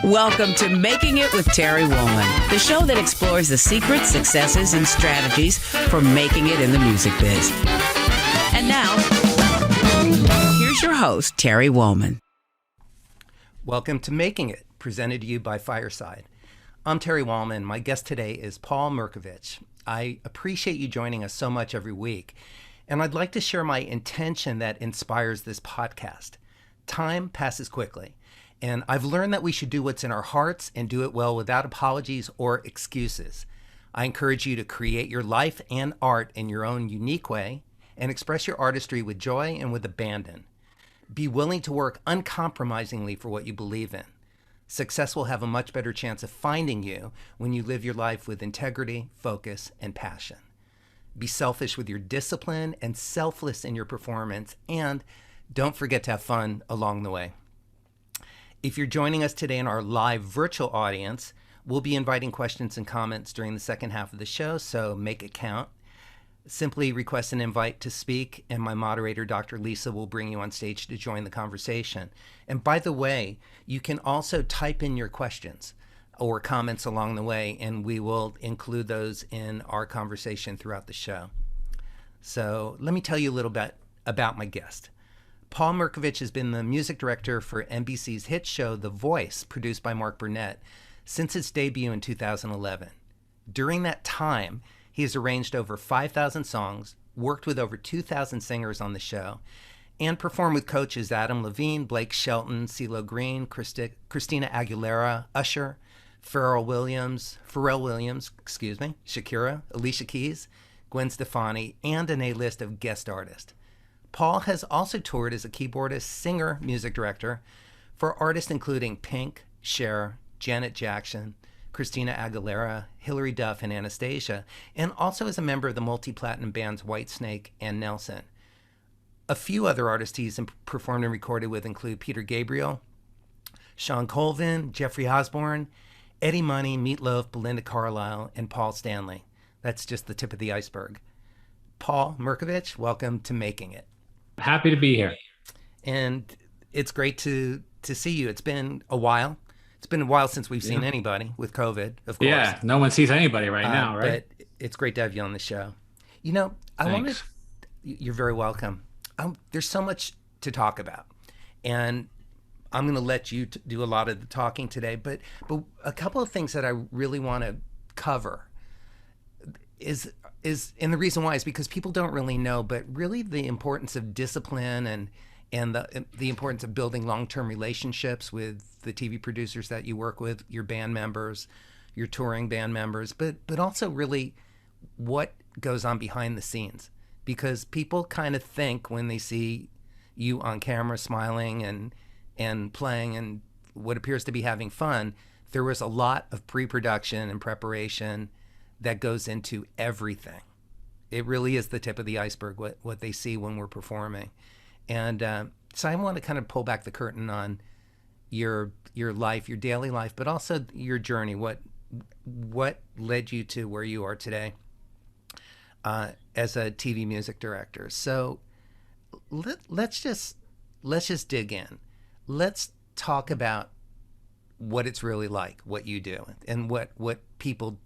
Welcome to Making It with Terry Woolman, the show that explores the secrets, successes, and strategies for making it in the music biz. And now, here's your host, Terry Woolman. Welcome to Making It, presented to you by Fireside. I'm Terry Woolman. My guest today is Paul Mirkovich. I appreciate you joining us so much every week, and I'd like to share my intention that inspires this podcast. Time passes quickly, and I've learned that we should do what's in our hearts and do it well without apologies or excuses. I encourage you to create your life and art in your own unique way and express your artistry with joy and with abandon. Be willing to work uncompromisingly for what you believe in. Success will have a much better chance of finding you when you live your life with integrity, focus, and passion. Be selfish with your discipline and selfless in your performance, and don't forget to have fun along the way. If you're joining us today in our live virtual audience, we'll be inviting questions and comments during the second half of the show, so make it count. Simply request an invite to speak, and my moderator, Dr. Lisa, will bring you on stage to join the conversation. And by the way, you can also type in your questions or comments along the way, and we will include those in our conversation throughout the show. So let me tell you a little bit about my guest. Paul Mirkovich has been the music director for NBC's hit show The Voice, produced by Mark Burnett, since its debut in 2011. During that time, he has arranged over 5,000 songs, worked with over 2,000 singers on the show, and performed with coaches Adam Levine, Shelton, CeeLo Green, Christina Aguilera, Usher, Pharrell Williams, Shakira, Alicia Keys, Gwen Stefani, and an A-list of guest artists. Paul has also toured as a keyboardist, singer, music director for artists including Pink, Cher, Janet Jackson, Christina Aguilera, Hilary Duff, and Anastacia, and also as a member of the multi-platinum bands Whitesnake and Nelson. A few other artists he's performed and recorded with include Peter Gabriel, Shawn Colvin, Jeffrey Osborne, Eddie Money, Meatloaf, Belinda Carlisle, and Paul Stanley. That's just the tip of the iceberg. Paul Mirkovich, welcome to Making It. Happy to be here. And it's great to see you. It's been a while. It's been a while since we've seen anybody with COVID, of course. Yeah, no one sees anybody right now, right? But it's great to have you on the show. You know, you're very welcome. There's so much to talk about, and I'm going to let you do a lot of the talking today. But a couple of things that I really want to cover is, and the reason why is because people don't really know, but really the importance of discipline and the importance of building long-term relationships with the TV producers that you work with, your band members, your touring band members, but also really what goes on behind the scenes. Because people kind of think when they see you on camera smiling and playing and what appears to be having fun, there was a lot of pre-production and preparation that goes into everything. It really is the tip of the iceberg, what they see when we're performing. And so I want to kind of pull back the curtain on your life, your daily life, but also your journey. What led you to where you are today as a TV music director? So let's just dig in. Let's talk about what it's really like, what you do, and what people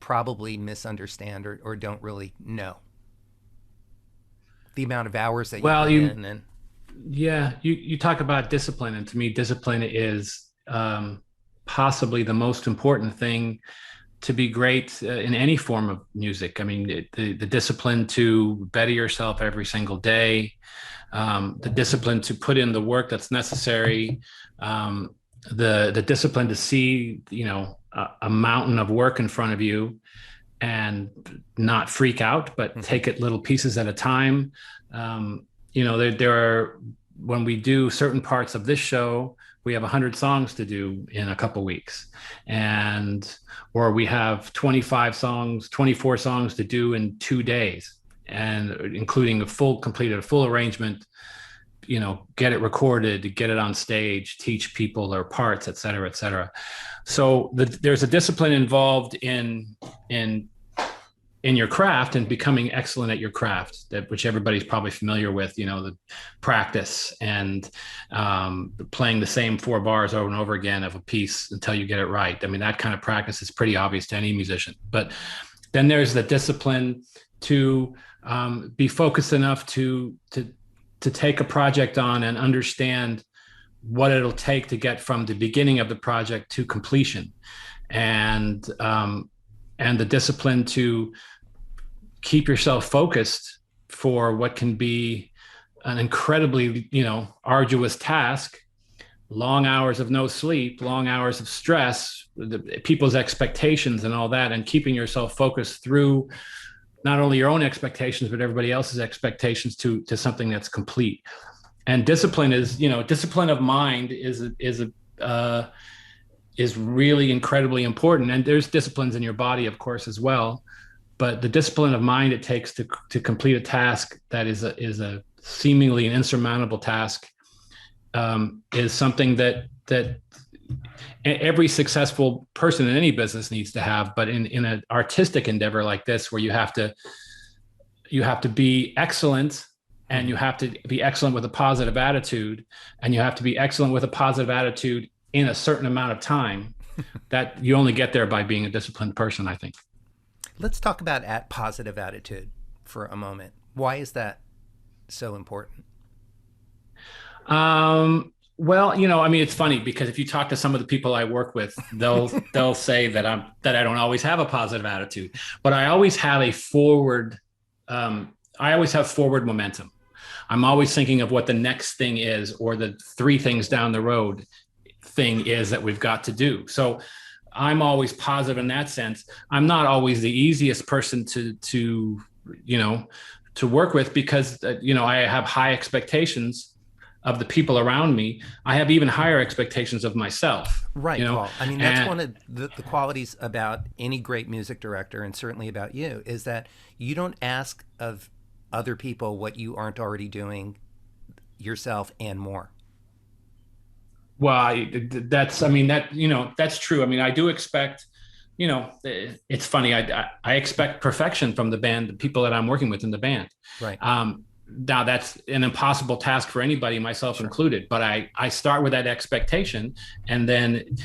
probably misunderstand or don't really know. The amount of hours that you put in. And yeah, you talk about discipline, and to me, discipline is possibly the most important thing to be great in any form of music. I mean, the discipline to better yourself every single day, the discipline to put in the work that's necessary, the discipline to see, a mountain of work in front of you and not freak out, but take it little pieces at a time. There are, when we do certain parts of this show, we have 100 songs to do in a couple weeks, or we have 24 songs to do in 2 days, and including completed a full arrangement, get it recorded, get it on stage, teach people their parts, et cetera, et cetera. So there's a discipline involved in in your craft and becoming excellent at your craft, which everybody's probably familiar with, the practice and playing the same 4 bars over and over again of a piece until you get it right. I mean, that kind of practice is pretty obvious to any musician. But then there's the discipline to be focused enough to take a project on and understand what it'll take to get from the beginning of the project to completion, and the discipline to keep yourself focused for what can be an incredibly, arduous task, long hours of no sleep, long hours of stress, people's expectations and all that, and keeping yourself focused through not only your own expectations, but everybody else's expectations to something that's complete. And discipline is, discipline of mind is really incredibly important. And there's disciplines in your body, of course, as well. But the discipline of mind it takes to complete a task that is a seemingly an insurmountable task is something that every successful person in any business needs to have. But in an artistic endeavor like this, where you have to be excellent, and you have to be excellent with a positive attitude, and you have to be excellent with a positive attitude in a certain amount of time, that you only get there by being a disciplined person, I think. Let's talk about positive attitude for a moment. Why is that so important? Well, it's funny because if you talk to some of the people I work with, they'll say that I don't always have a positive attitude, but I always have forward momentum. I'm always thinking of what the next thing is, or the 3 things down the road thing is that we've got to do. So I'm always positive in that sense. I'm not always the easiest person to work with because, I have high expectations of the people around me. I have even higher expectations of myself. Right, Paul. I mean, that's one of the qualities about any great music director, and certainly about you, is that you don't ask of other people what you aren't already doing yourself and more. Well, that's true. I mean, I do expect, it's funny. I expect perfection from the band, the people that I'm working with in the band. Right. Now that's an impossible task for anybody, myself included, but I start with that expectation, and then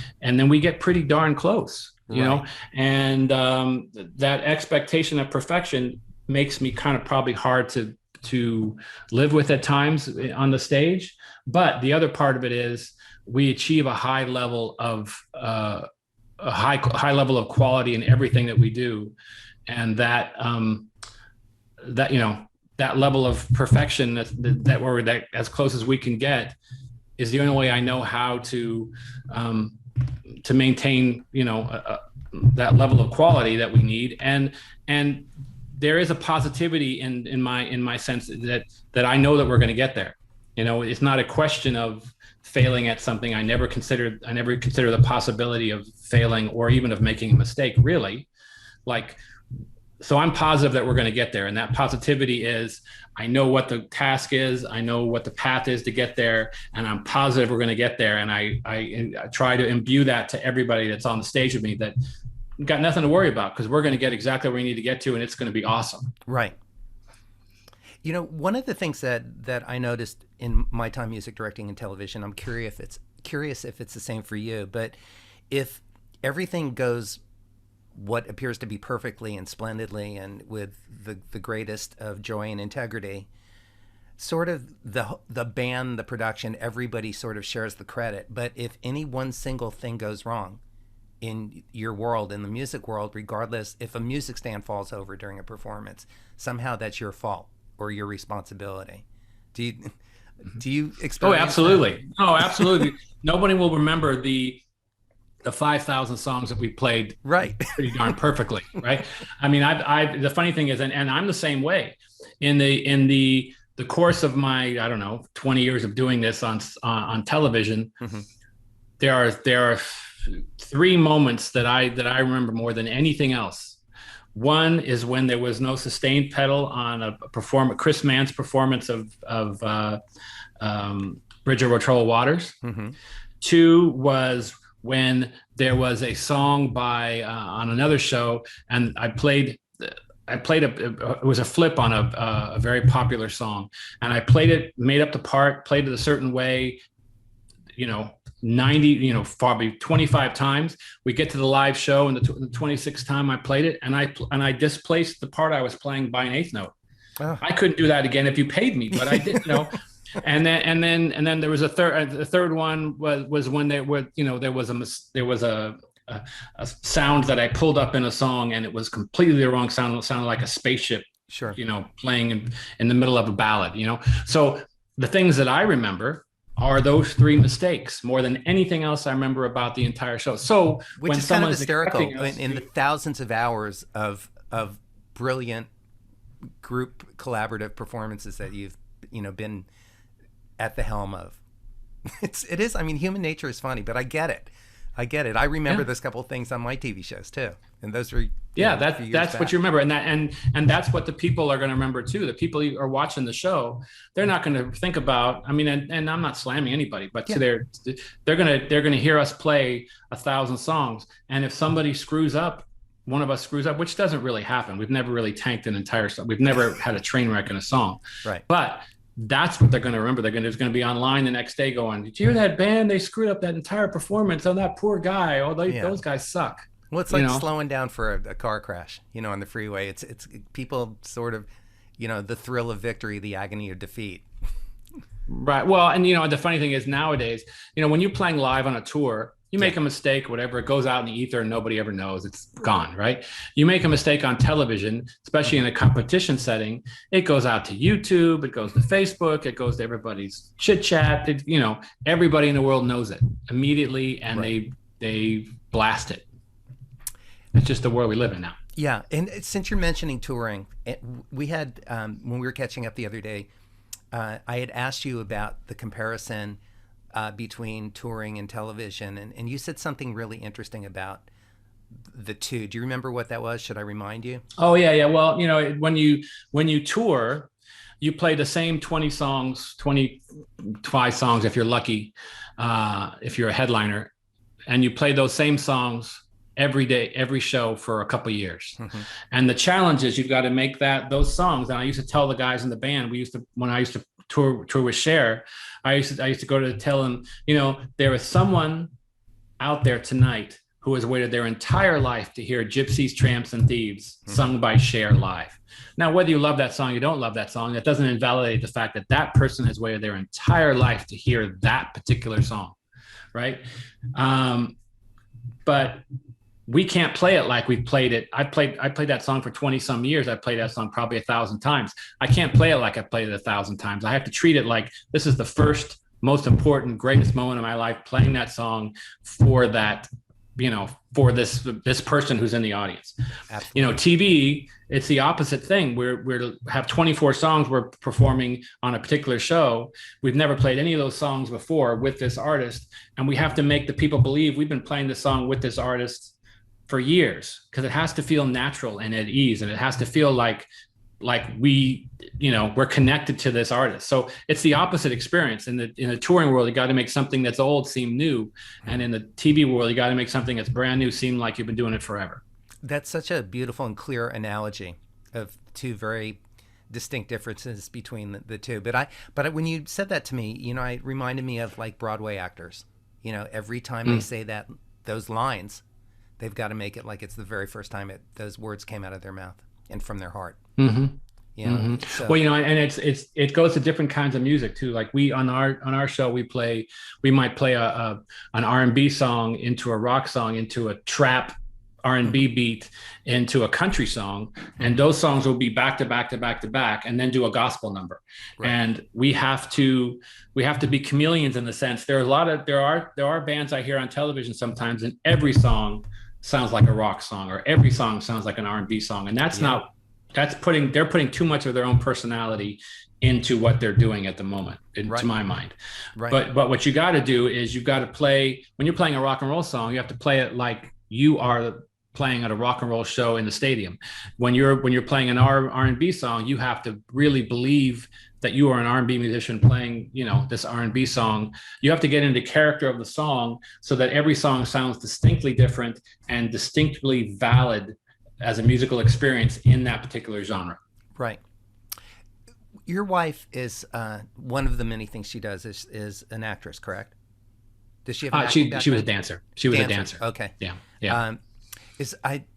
we get pretty darn close, and that expectation of perfection makes me kind of probably hard to live with at times on the stage. But the other part of it is we achieve a high level of quality in everything that we do, and that level of perfection that we're as close as we can get is the only way I know how to maintain that level of quality that we need, and there is a positivity in my sense that I know that we're going to get there. It's not a question of failing at something. I never consider the possibility of failing or even of making a mistake, really. So I'm positive that we're going to get there. And that positivity is, I know what the task is, I know what the path is to get there, and I'm positive we're going to get there. And I try to imbue that to everybody that's on the stage with me, that got nothing to worry about, because we're going to get exactly where we need to get to, and it's going to be awesome. Right. One of the things that I noticed in my time music directing and television, I'm curious if it's the same for you, but if everything goes what appears to be perfectly and splendidly and with the greatest of joy and integrity, sort of the band, the production, everybody sort of shares the credit. But if any one single thing goes wrong in your world, in the music world, regardless, if a music stand falls over during a performance, somehow that's your fault or your responsibility. Do you experience? Oh, absolutely. That? Oh, absolutely. Nobody will remember the 5,000 songs that we played right pretty darn perfectly, right? I mean, the funny thing is, and I'm the same way. In the course of my 20 years of doing this on television, mm-hmm. there are 3 moments that I remember more than anything else. One is when there was no sustained pedal on Chris Mann's performance of Bridge Over Troubled Waters. Mm-hmm. 2 was when there was a song by on another show, and I played played it was a flip on a very popular song, and I played it, made up the part, played it a certain way, 90, probably 25 times. We get to the live show, and the 26th time I played it, and I displaced the part I was playing by an eighth note. Oh. I couldn't do that again if you paid me, but I did, And then there was a third. The third one was when there was a sound that I pulled up in a song, and it was completely the wrong sound. It sounded like a spaceship, sure, playing in the middle of a ballad. So the things that I remember are those three mistakes more than anything else I remember about the entire show. So which is kind of hysterical in the thousands of hours of brilliant group collaborative performances that you've been at the helm of. It is. I mean, human nature is funny, but I get it. I remember this couple of things on my TV shows too, and those were that's what you remember, and that's what the people are going to remember too. The people who are watching the show, they're not going to think about. I mean, and I'm not slamming anybody, but they're going to hear us play 1,000 songs, and if somebody screws up, one of us screws up, which doesn't really happen. We've never really tanked an entire song. We've never had a train wreck in a song, right? But that's what they're going to remember. They're going to be online the next day going, "Did you hear that band? They screwed up that entire performance on that poor guy. Oh, those guys suck." Well, it's like slowing down for a car crash, on the freeway. It's people sort of, the thrill of victory, the agony of defeat. Right. Well, and the funny thing is nowadays, when you're playing live on a tour, you make a mistake, whatever, it goes out in the ether and nobody ever knows, it's gone, right? You make a mistake on television, especially in a competition setting, it goes out to YouTube, it goes to Facebook, it goes to everybody's chit chat, everybody in the world knows it immediately, and they blast it. It's just the world we live in now. Yeah, and since you're mentioning touring, we had, when we were catching up the other day, I had asked you about the comparison between touring and television, and you said something really interesting about the two. Do you remember what that was? Should I remind you? Oh yeah. Well, when you tour, you play the same 20 songs, 25 songs if you're lucky, if you're a headliner, and you play those same songs every day, every show for a couple of years. Mm-hmm. And the challenge is you've got to make those songs. And I used to tell the guys in the band, when I used to tour with Cher, I used to go to tell them, there is someone out there tonight who has waited their entire life to hear Gypsies, Tramps, and Thieves sung by Cher live. Now, whether you love that song, you don't love that song, that doesn't invalidate the fact that that person has waited their entire life to hear that particular song, right? But we can't play it like we played it. I played that song for 20 some years. I played that song probably 1,000 times. I can't play it like I played it 1,000 times. I have to treat it like this is the first, most important, greatest moment of my life, playing that song for that, for this person who's in the audience. Absolutely. TV, it's the opposite thing. We're have 24 songs we're performing on a particular show. We've never played any of those songs before with this artist, and we have to make the people believe we've been playing this song with this artist for years, because it has to feel natural and at ease, and it has to feel like we, we're connected to this artist. So it's the opposite experience. In the touring world, you got to make something that's old seem new, and in the TV world, you got to make something that's brand new seem like you've been doing it forever. That's such a beautiful and clear analogy of two very distinct differences between the two. But when you said that to me, it reminded me of like Broadway actors. Every time they say those lines, they've got to make it like it's the very first time those words came out of their mouth and from their heart. Mm-hmm. So. Well, and it goes to different kinds of music too. Like on our show, we might play an R&B song into a rock song, into a trap R&B beat, into a country song, and those songs will be back to back to back to back, and then do a gospel number. Right. And we have to be chameleons in the sense. There are bands I hear on television sometimes, and every song sounds like a rock song, or every song sounds like an R&B song, and they're putting too much of their own personality into what they're doing at the moment, to my mind. Right. But what you got to do is you've got to play, when you're playing a rock and roll song, you have to play it like you are playing at a rock and roll show in the stadium. When you're playing an R&B song, you have to really believe that you are an R&B musician playing, this R&B song. You have to get into character of the song so that every song sounds distinctly different and distinctly valid as a musical experience in that particular genre. Right. Your wife is one of the many things she does is an actress, correct? Does she have an acting background? She was a dancer. She was a dancer. Okay. Yeah.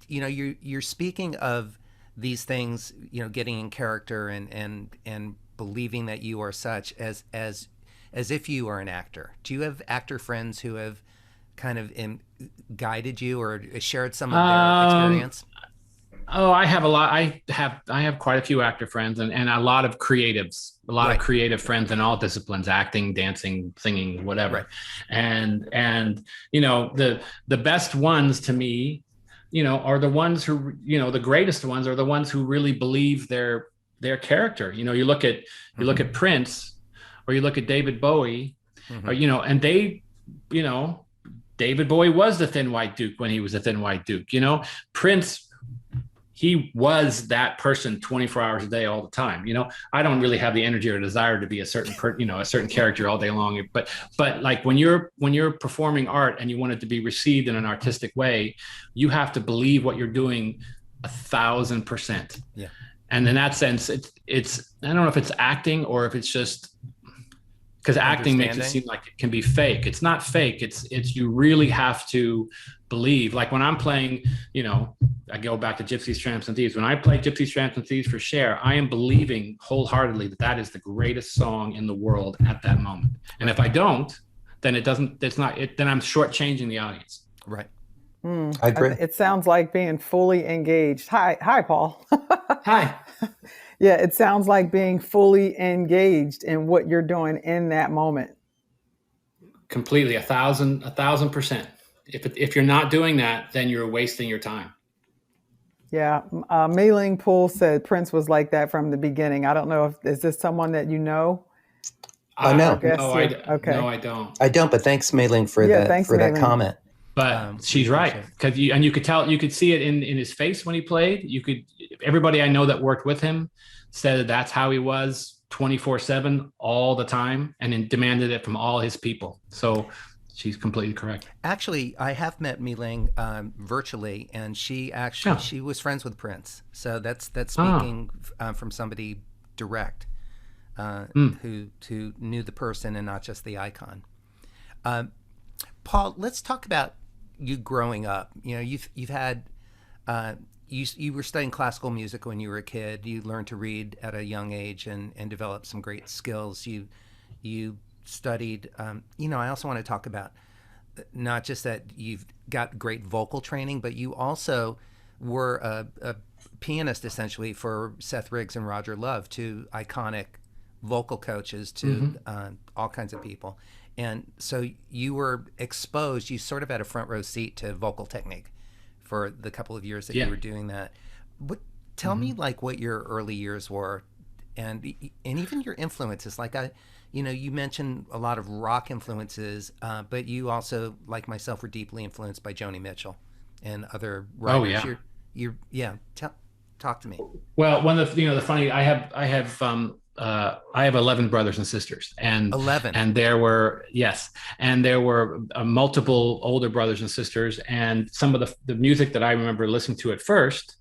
You're speaking of these things, getting in character and believing that you are such as if you are an actor. Do you have actor friends who have kind of guided you or shared some of their experience? Oh, I have a lot. I have quite a few actor friends and a lot of creatives, of creative friends in all disciplines, acting, dancing, singing, whatever. Right. And the best ones to me, are the ones who, the greatest ones are the ones who really believe their character. You look at Prince, or you look at David Bowie, or, and they, David Bowie was the Thin White Duke when he was a Thin White Duke. Prince, he was that person 24 hours a day, all the time. I don't really have the energy or desire to be a certain a certain character all day long. But like when you're performing art and you want it to be received in an artistic way, you have to believe what you're doing 1,000%. Yeah. And in that sense, it's I don't know if it's acting or if it's just because acting makes it seem like it can be fake. It's not fake. It's you really have to believe. Like when I'm playing, I go back to Gypsies, Tramps, and Thieves. When I play Gypsies, Tramps, and Thieves for Cher, I am believing wholeheartedly that is the greatest song in the world at that moment. And if I don't, then then I'm shortchanging the audience. Right. I agree. It sounds like being fully engaged. Hi, Paul. Hi. Yeah, it sounds like being fully engaged in what you're doing in that moment. Completely, 1,000%. If you're not doing that, then you're wasting your time. Yeah, Mei-Ling Poole said Prince was like that from the beginning. I don't know is this someone that you know? I know. No, I don't. I don't, but thanks, Mei-Ling, for that comment. But she's right, because you could see it in his face when he played. Everybody I know that worked with him said that's how he was 24/7 all the time, and then demanded it from all his people. So she's completely correct. Actually, I have met Mei-Ling virtually, and she was friends with Prince. So that's speaking from somebody direct who knew the person and not just the icon. Paul, let's talk about you growing up. You've had you were studying classical music when you were a kid. You learned to read at a young age and developed some great skills. You studied. I also want to talk about not just that you've got great vocal training, but you also were a pianist essentially for Seth Riggs and Roger Love, two iconic vocal coaches to all kinds of people. And so you were exposed, you sort of had a front row seat to vocal technique for the couple of years that you were doing that. But tell me like what your early years were and even your influences. Like you mentioned a lot of rock influences, but you also, like myself, were deeply influenced by Joni Mitchell and other writers. Oh yeah. Talk to me. Well, one of the funny, I have 11 brothers and sisters, and 11, and there were multiple older brothers and sisters, and some of the music that I remember listening to at first,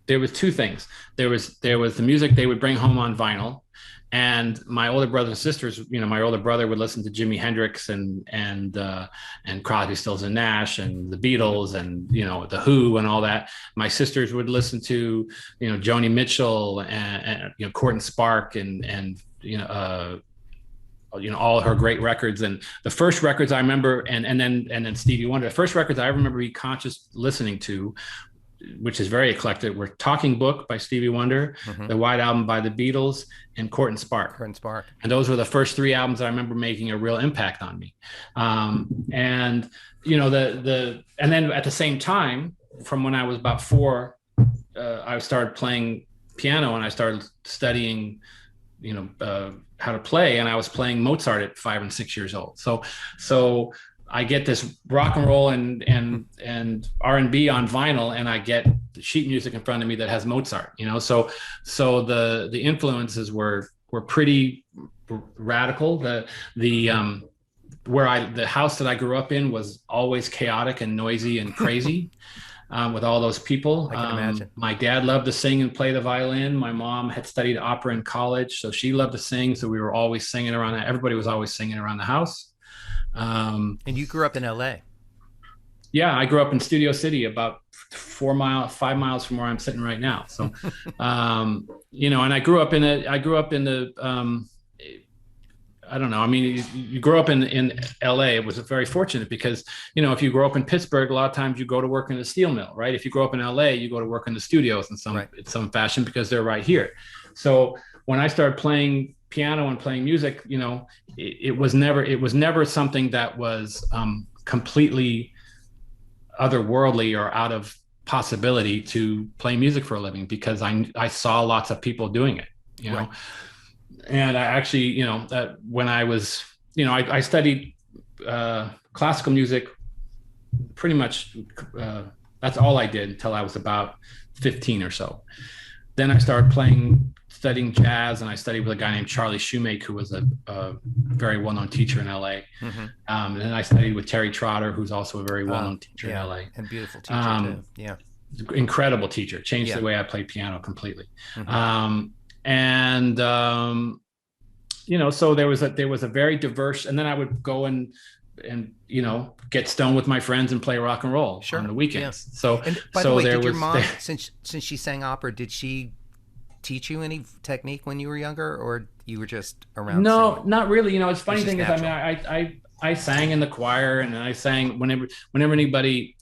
there was two things. There was the music they would bring home on vinyl, and my older brothers and sisters, my older brother would listen to Jimi Hendrix and Crosby, Stills and Nash and the Beatles and the Who and all that. My sisters would listen to Joni Mitchell and Court and Spark and all her great records. And the first records I remember, and then Stevie Wonder. The first records I remember being conscious listening to, which is very eclectic, were Talking Book by Stevie Wonder, the White Album by the Beatles, and Court and Spark. And those were the first three albums I remember making a real impact on me. And then at the same time, from when I was about 4, I started playing piano and I started studying, how to play, and I was playing Mozart at 5 and 6 years old. So I get this rock and roll and R&B on vinyl, and I get sheet music in front of me that has Mozart. So the influences were pretty radical. The house that I grew up in was always chaotic and noisy and crazy. with all those people. I can imagine. My dad loved to sing and play the violin. My mom had studied opera in college, so she loved to sing. So we were always singing around. Everybody was always singing around the house. And you grew up in LA. Yeah, I grew up in Studio City, about 5 miles from where I'm sitting right now. So, you know, and I grew up in the, I don't know. I mean, you grow up in LA. It was very fortunate because, you know, if you grow up in Pittsburgh, a lot of times you go to work in the steel mill, right? If you grow up in LA, you go to work in the studios in some fashion because they're right here. So when I started playing piano and playing music, you know, it was never something that was completely otherworldly or out of possibility to play music for a living, because I saw lots of people doing it, you know. And I actually, you know, when I was, you know, I studied classical music pretty much. That's all I did until I was about 15 or so. Then I started studying jazz, and I studied with a guy named Charlie Shoemake, who was a very well-known teacher in LA. And then I studied with Terry Trotter, who's also a very well-known teacher in LA. And beautiful teacher too. Yeah. Incredible teacher. Changed the way I played piano completely. You know, so there was a very diverse, and then I would go and you know, get stoned with my friends and play rock and roll on the weekends. So, and by the way, did your mom, since she sang opera, did she teach you any technique when you were younger, or you were just around? No, not really. You know, it's funny thing is, I mean, I sang in the choir, and I sang whenever anybody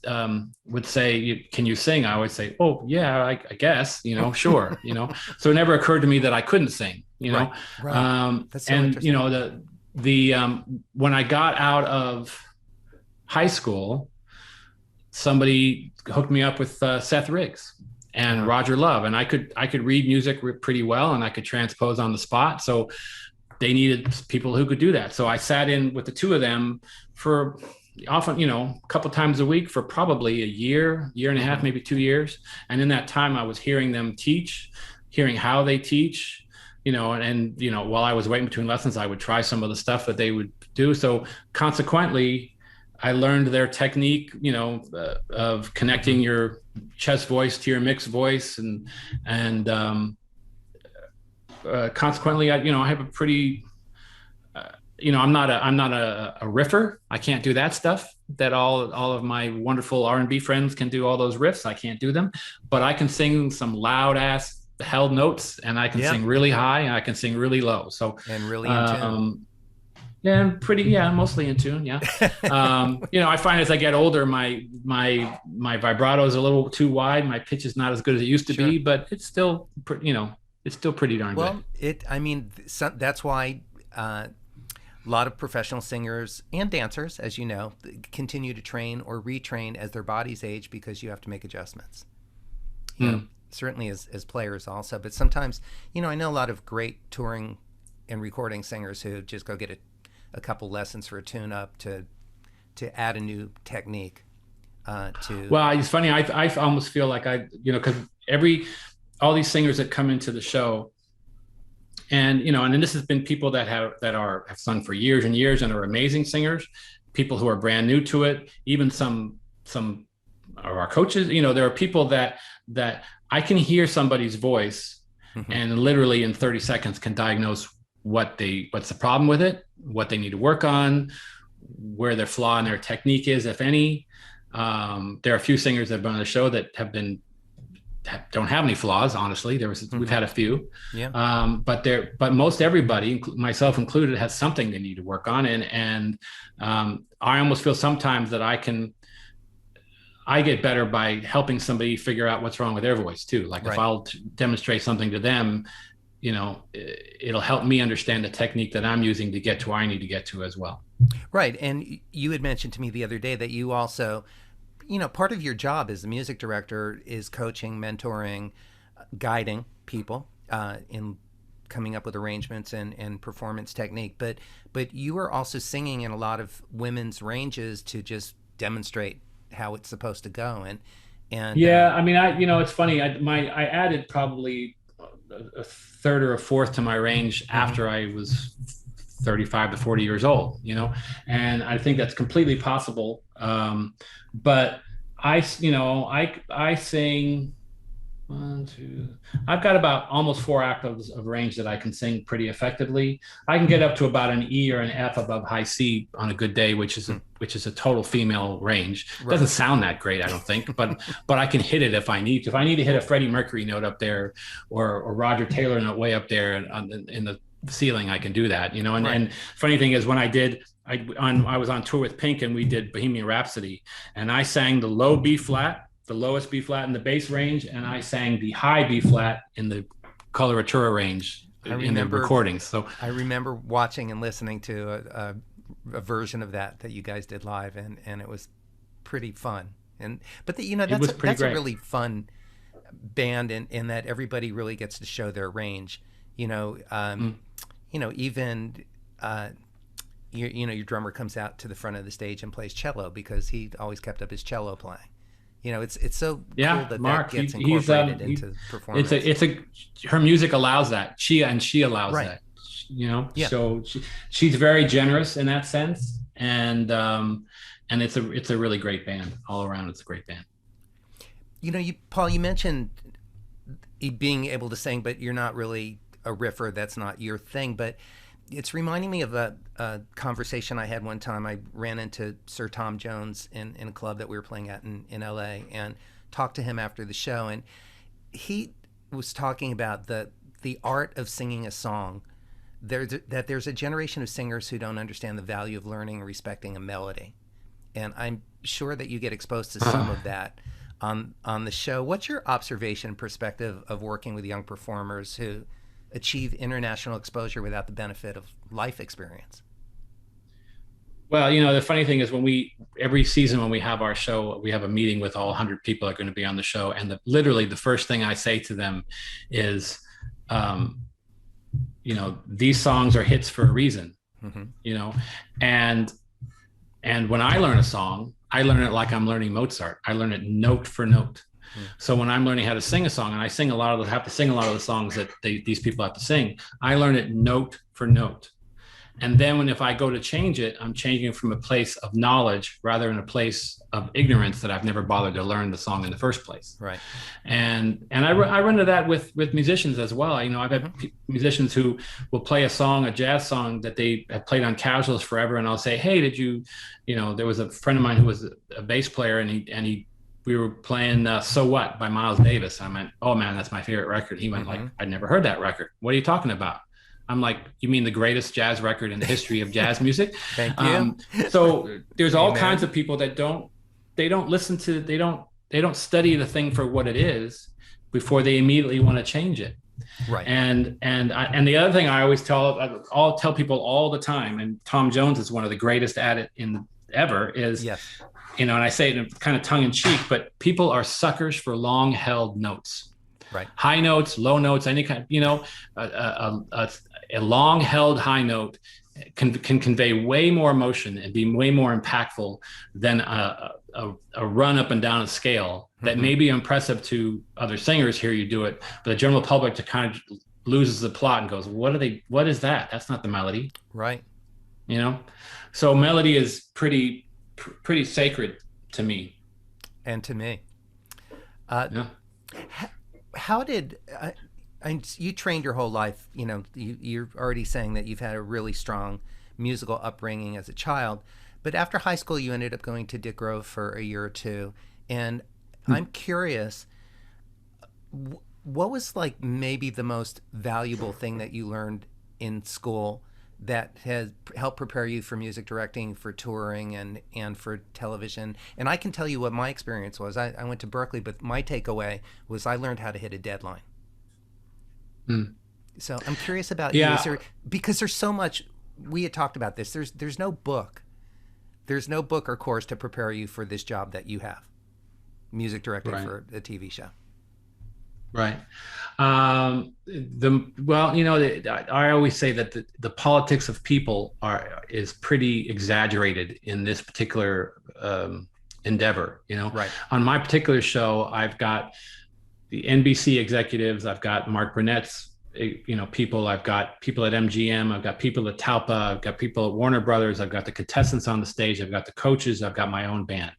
would say, "Can you sing?" I always say, "Oh yeah, I guess." You know, sure. You know, so it never occurred to me that I couldn't sing. You know, That's so and you know the when I got out of high school, somebody hooked me up with Seth Riggs and Roger Love, and I could read music pretty well, and I could transpose on the spot. So they needed people who could do that. So I sat in with the two of them for often, you know, a couple times a week for probably a year and a half, maybe 2 years. And in that time, I was hearing them teach, hearing how they teach, you know, and you know, while I was waiting between lessons, I would try some of the stuff that they would do. So consequently, I learned their technique, you know, of connecting your chest voice to your mixed voice, and consequently, I have a pretty, you know, I'm not a riffer. I can't do that stuff that all of my wonderful R&B friends can do. All those riffs, I can't do them, but I can sing some loud ass held notes, and I can sing really high, and I can sing really low. So and really in tune. Yeah, mostly in tune. Yeah. You know, I find as I get older, my vibrato is a little too wide. My pitch is not as good as it used to be, but it's still, you know, it's still pretty darn good. Well, I mean, that's why a lot of professional singers and dancers, as you know, continue to train or retrain as their bodies age, because you have to make adjustments. You know, certainly as players also, but sometimes, you know, I know a lot of great touring and recording singers who just go get a couple lessons for a tune-up to add a new technique. Well, it's funny. I almost feel like you know, because all these singers that come into the show, and you know, and this has been people that have sung for years and years and are amazing singers, people who are brand new to it, even some of our coaches. You know, there are people that I can hear somebody's voice and literally in 30 seconds can diagnose what's the problem with it, what they need to work on, where their flaw in their technique is, if any. There are a few singers that have been on the show that don't have any flaws, honestly. We've had a few, but most everybody, myself included, has something they need to work on. And I almost feel sometimes that I get better by helping somebody figure out what's wrong with their voice too. Like if I'll demonstrate something to them, you know, it'll help me understand the technique that I'm using to get to where I need to get to as well. Right. And you had mentioned to me the other day that you also, you know, part of your job as a music director is coaching, mentoring, guiding people in coming up with arrangements and performance technique. But you are also singing in a lot of women's ranges to just demonstrate how it's supposed to go. And yeah, I mean, it's funny. I added probably a third or a fourth to my range after I was 35 to 40 years old, you know, and I think that's completely possible. But I sing one, two. I've got about almost 4 octaves of range that I can sing pretty effectively. I can get up to about an E or an F above high C on a good day, which is a total female range. Right. Doesn't sound that great, I don't think, but I can hit it if I need to. If I need to hit a Freddie Mercury note up there, or Roger Taylor note way up there in the ceiling, I can do that. And right. And funny thing is, when I was on tour with Pink, and we did Bohemian Rhapsody, and I sang the low B flat, the lowest B flat in the bass range, and I sang the high B flat in the coloratura range in the recordings. So I remember watching and listening to a version of that you guys did live, and it was pretty fun. But that's a really fun band in that everybody really gets to show their range. Even your drummer comes out to the front of the stage and plays cello because he always kept up his cello playing. It's so cool that Mark, that gets incorporated into performance. Her music allows that. She allows right. that. Yeah. So she's very generous in that sense, and it's a really great band all around. It's a great band. Paul, you mentioned being able to sing, but you're not really a riffer. That's not your thing, but it's reminding me of a conversation I had one time. I ran into Sir Tom Jones in a club that we were playing at in LA, and talked to him after the show. And he was talking about the art of singing a song. There's a generation of singers who don't understand the value of learning and respecting a melody. And I'm sure that you get exposed to some of that on the show. What's your observation and perspective of working with young performers who achieve international exposure without the benefit of life experience? Well, the funny thing is, every season when we have our show, we have a meeting with all 100 people that are going to be on the show. And literally the first thing I say to them is, these songs are hits for a reason, and when I learn a song, I learn it like I'm learning Mozart. I learn it note for note. So when I'm learning how to sing a song, and I have to sing a lot of the songs that these people have to sing, I learn it note for note. And then if I go to change it, I'm changing it from a place of knowledge rather than a place of ignorance that I've never bothered to learn the song in the first place. Right. And I run into that with musicians as well. I've had musicians who will play a jazz song that they have played on casuals forever, and I'll say, hey, did you, there was a friend of mine who was a bass player, and we were playing So What by Miles Davis. I went, oh man, that's my favorite record. He went like, I'd never heard that record. What are you talking about? I'm like, you mean the greatest jazz record in the history of jazz music? Thank you. So there's all kinds of people that don't study the thing for what it is before they immediately want to change it. Right. And the other thing I'll tell people all the time, and Tom Jones is one of the greatest at it ever, is, yes. And I say it in kind of tongue in cheek, but people are suckers for long held notes. Right. High notes, low notes, any kind, a long held high note can convey way more emotion and be way more impactful than a run up and down a scale that may be impressive to other singers. Here you do it, but the general public to kind of loses the plot and goes, what is that? That's not the melody. Right. So melody is pretty sacred to me. And to me. How did you trained your whole life? You're already saying that you've had a really strong musical upbringing as a child, but after high school you ended up going to Dick Grove for a year or two, and I'm curious, what was like maybe the most valuable thing that you learned in school that has helped prepare you for music directing, for touring, and for television? And I can tell you what my experience was. I went to Berkeley, but my takeaway was I learned how to hit a deadline. So I'm curious about you, because there's so much. We had talked about this. There's no book. There's no book or course to prepare you for this job that you have, music directing for a TV show. Right. I always say that the politics of people is pretty exaggerated in this particular endeavor. Right. On my particular show, I've got the NBC executives, I've got Mark Burnett's people, I've got people at MGM, I've got people at Talpa, I've got people at Warner Brothers, I've got the contestants on the stage, I've got the coaches, I've got my own band.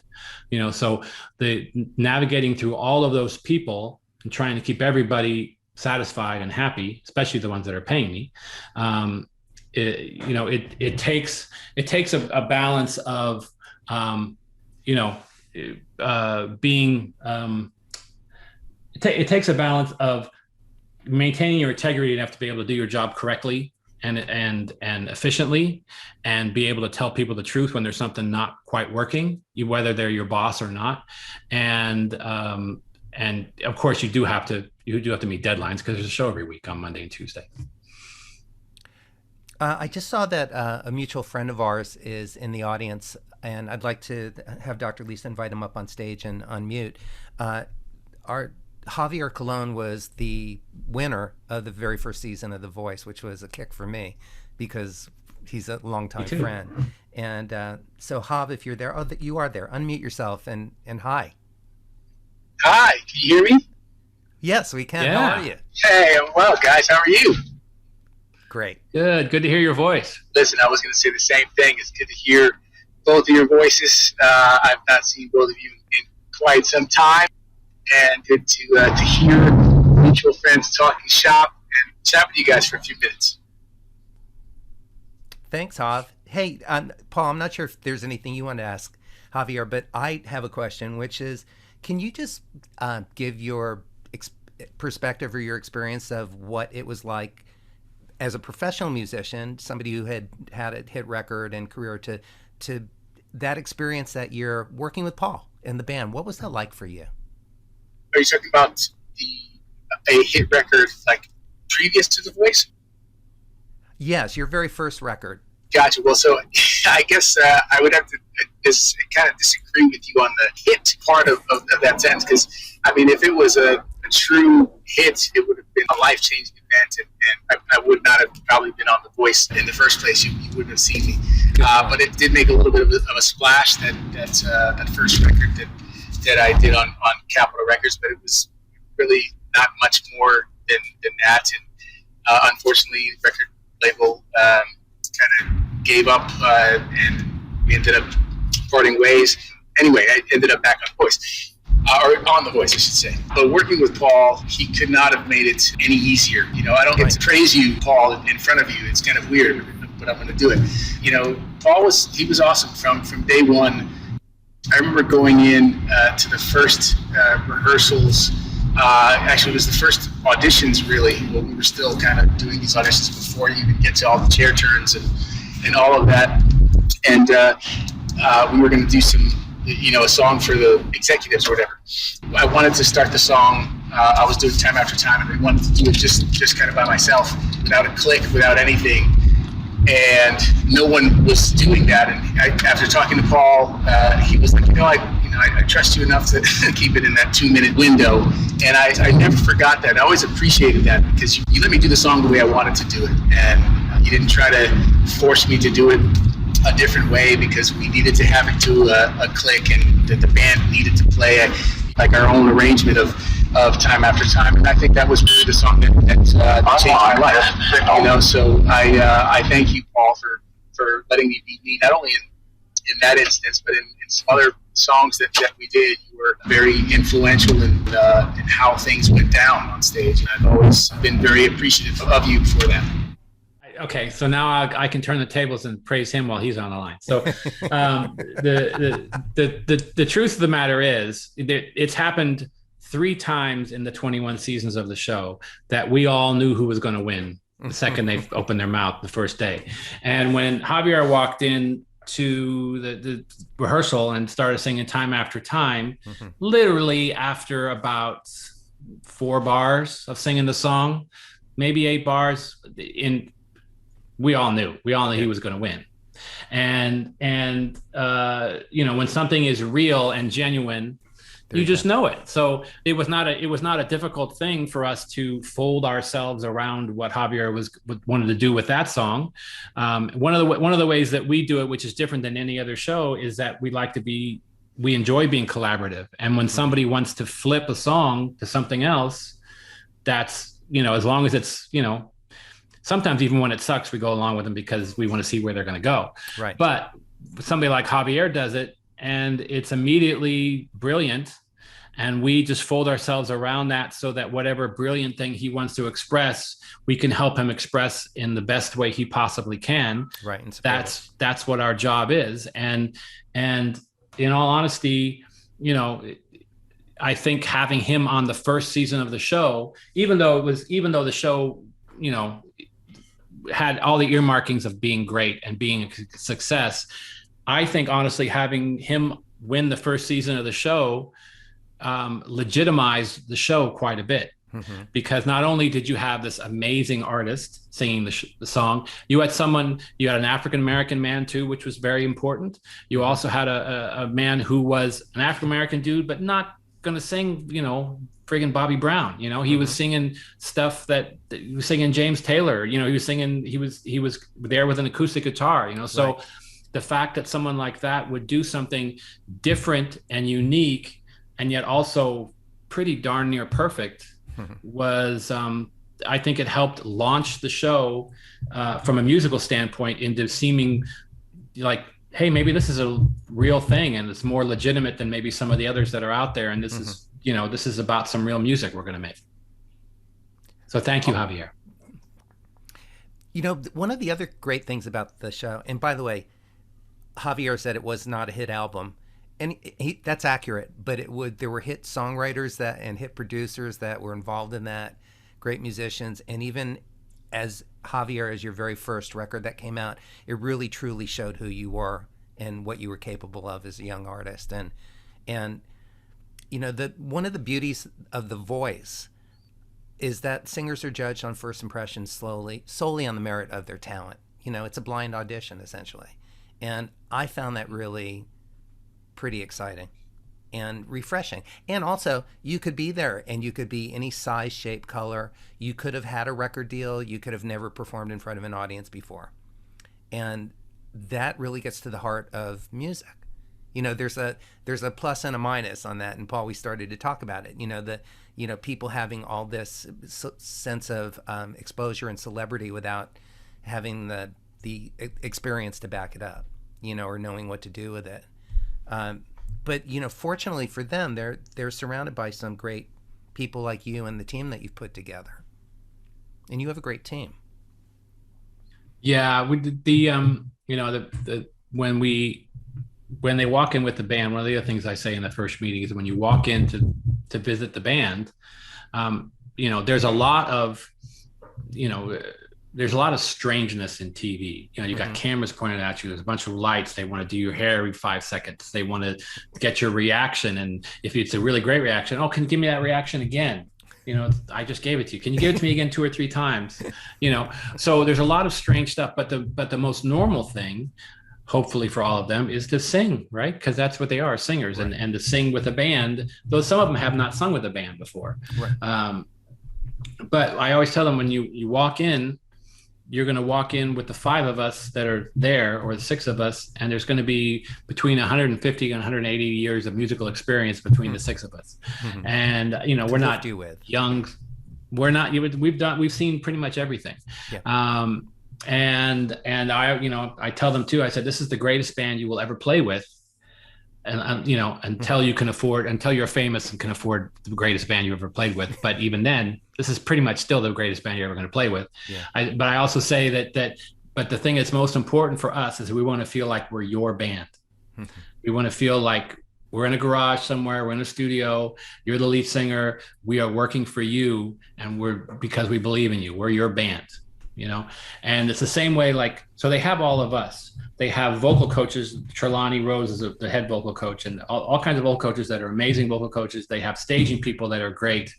So the navigating through all of those people and trying to keep everybody satisfied and happy, especially the ones that are paying me. It takes a balance of, being, it takes a balance of maintaining your integrity enough to be able to do your job correctly and efficiently, and be able to tell people the truth when there's something not quite working, whether they're your boss or not. And of course you do have to meet deadlines, because there's a show every week on Monday and Tuesday. I just saw that a mutual friend of ours is in the audience, and I'd like to have Dr. Lisa invite him up on stage and unmute. Our Javier Colon was the winner of the very first season of The Voice, which was a kick for me because he's a longtime friend. And so, Jav, if you're there, you are there. Unmute yourself and hi. Hi, can you hear me? Yes, we can. Yeah. How are you? Hey, I'm well, guys. How are you? Great. Good to hear your voice. Listen, I was going to say the same thing. It's good to hear both of your voices. I've not seen both of you in quite some time, and good to hear mutual friends talking shop and chat with you guys for a few minutes. Thanks, Jav. Hey, Paul, I'm not sure if there's anything you want to ask Javier, but I have a question, which is, can you just give your perspective or your experience of what it was like as a professional musician, somebody who had a hit record and career, to that experience that you're working with Paul and the band? What was that like for you? Are you talking about a hit record like previous to The Voice? Yes, your very first record. Gotcha. Well, so I guess I would have to kind of disagree with you on the hit part of that sentence, because, I mean, if it was a true hit, it would have been a life-changing event, and I would not have probably been on The Voice in the first place. You wouldn't have seen me. But it did make a little bit of a splash, that first record that I did on Capitol Records, but it was really not much more than that. And unfortunately, the record label kind of gave up, and we ended up parting ways. Anyway, I ended up back on Voice. Or on The Voice, I should say. But working with Paul, he could not have made it any easier. I don't get to praise you, Paul, in front of you. It's kind of weird, but I'm going to do it. Paul was awesome from day one. I remember going in to the first rehearsals. Actually, it was the first auditions, really, when we were still kind of doing these auditions before you even get to all the chair turns and all of that. And we were going to do some, a song for the executives or whatever. I wanted to start the song. I was doing Time After Time, and I wanted to do it just kind of by myself, without a click, without anything. And no one was doing that. And after talking to Paul, he was like, I trust you enough to keep it in that 2-minute window. And I never forgot that. I always appreciated that, because you let me do the song the way I wanted to do it. And you didn't try to force me to do it a different way, because we needed to have it to a click, and that the band needed to play like our own arrangement of Time After Time. And I think that was really the song that changed my life. So I thank you, Paul, for letting me be me, not only in that instance, but in some other songs that we did. You were very influential in how things went down on stage, and I've always been very appreciative of you for that. Okay, so now I can turn the tables and praise him while he's on the line. So the truth of the matter is, it's happened 3 times in the 21 seasons of the show that we all knew who was going to win the second they opened their mouth the first day. And when Javier walked in to the rehearsal and started singing Time After Time, literally after about 4 bars of singing the song, maybe 8 bars in, we all knew he was going to win. And when something is real and genuine, you just know it. So it was not a difficult thing for us to fold ourselves around what Javier wanted to do with that song. One of the ways that we do it, which is different than any other show, is that we enjoy being collaborative. And when somebody wants to flip a song to something else, that's, as long as it's, sometimes even when it sucks, we go along with them because we want to see where they're going to go. Right. But somebody like Javier does it, and it's immediately brilliant. And we just fold ourselves around that so that whatever brilliant thing he wants to express, we can help him express in the best way he possibly can. Right. That's what our job is. And in all honesty, I think having him on the first season of the show, even though the show, had all the earmarkings of being great and being a success, I think honestly having him win the first season of the show legitimized the show quite a bit. Mm-hmm. Because not only did you have this amazing artist singing the song, you had an African-American man too, which was very important. You also had a man who was an African-American dude, but not going to sing, friggin' Bobby Brown. He was singing stuff that he was singing James Taylor. He was there with an acoustic guitar. So right. The fact that someone like that would do something different and unique, and yet also pretty darn near perfect, was I think it helped launch the show from a musical standpoint into seeming like, hey, maybe this is a real thing and it's more legitimate than maybe some of the others that are out there. And this is, this is about some real music we're going to make. So thank you, Javier. One of the other great things about the show, and by the way, Javier said it was not a hit album. And that's accurate, but there were hit songwriters and hit producers that were involved in that, great musicians, and even as Javier, as your very first record that came out, it really truly showed who you were and what you were capable of as a young artist. And one of the beauties of The Voice is that singers are judged on first impressions solely on the merit of their talent. It's a blind audition essentially, and I found that really pretty exciting and refreshing. And also, you could be there and you could be any size, shape, color. You could have had a record deal. You could have never performed in front of an audience before. And that really gets to the heart of music. There's a plus and a minus on that. And Paul, we started to talk about it. People having all this sense of exposure and celebrity without having the experience to back it up, or knowing what to do with it. But fortunately for them, they're surrounded by some great people like you and the team that you've put together, and you have a great team. Yeah, when they walk in with the band, one of the other things I say in the first meeting is when you walk in to visit the band, there's a lot of there's a lot of strangeness in TV. You got cameras pointed at you. There's a bunch of lights. They want to do your hair every 5 seconds. They want to get your reaction. And if it's a really great reaction, can you give me that reaction again? I just gave it to you. Can you give it to me again 2 or 3 times? So there's a lot of strange stuff. But the most normal thing, hopefully for all of them, is to sing, right? Because that's what they are, singers, right. and to sing with a band. Though some of them have not sung with a band before. Right. But I always tell them when you walk in, you're going to walk in with the 5 of us that are there, or the 6 of us, and there's going to be between 150 and 180 years of musical experience between the 6 of us. Mm-hmm. And we're not young. We've seen pretty much everything. Yeah. And I tell them too. I said, this is the greatest band you will ever play with. And until you're famous and can afford the greatest band you ever played with. But even then, this is pretty much still the greatest band you're ever going to play with. Yeah. But I also say but the thing that's most important for us is we want to feel like we're your band. Mm-hmm. We want to feel like we're in a garage somewhere, we're in a studio, you're the lead singer, we are working for you, and because we believe in you, we're your band. And it's the same way, so they have all of us. They have vocal coaches. Trelawney Rose is the head vocal coach, and all kinds of vocal coaches that are amazing vocal coaches. They have staging people that are great.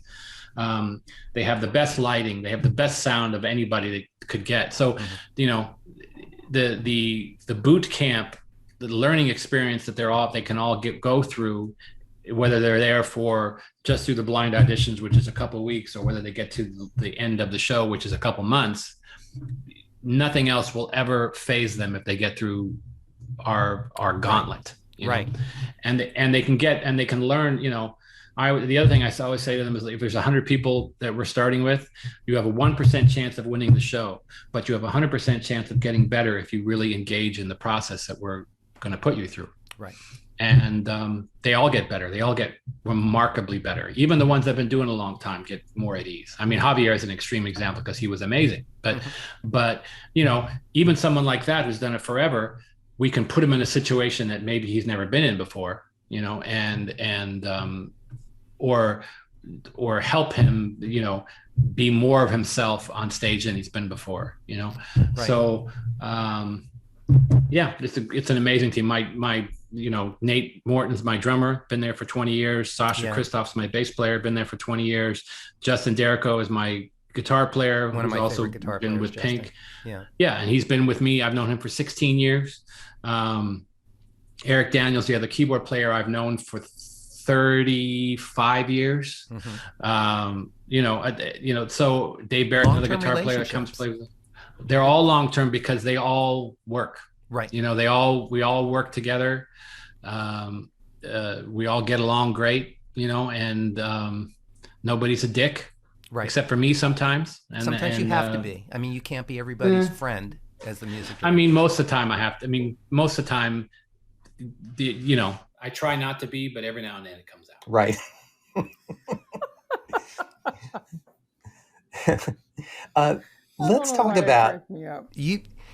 They have the best lighting. They have the best sound of anybody they could get. So, the boot camp, the learning experience that they can all go through, whether they're there for just through the blind auditions, which is a couple of weeks, or whether they get to the end of the show, which is a couple months. Nothing else will ever phase them if they get through our gauntlet, right? And they can learn. The other thing I always say to them is, if there's 100 people that we're starting with, you have a 1% chance of winning the show, but you have a 100% chance of getting better if you really engage in the process that we're going to put you through. Right. and they all get better. They all get remarkably better. Even the ones that have been doing it a long time get more at ease. I mean, Javier is an extreme example because he was amazing, but even someone like that who's done it forever, we can put him in a situation that maybe he's never been in before, or help him, be more of himself on stage than he's been before, Right. So, it's an amazing team. My Nate Morton's my drummer, been there for 20 years. Sasha Christoph's my bass player, been there for 20 years. Justin Derrico is my guitar player, one of my also guitar been players, with Pink. Justin. And he's been with me. I've known him for 16 years. Eric Daniels, the other keyboard player, I've known for 35 years. So Dave Barrett, another guitar player that comes play with us. They're all long-term because they all work. Right. We all work together. We all get along great, and nobody's a dick. Right. Except for me sometimes. Sometimes you have to be. I mean, you can't be everybody's friend as the music director. I mean, most of the time I have to. I mean, most of the time, I try not to be, but every now and then it comes out. Right. Let's talk about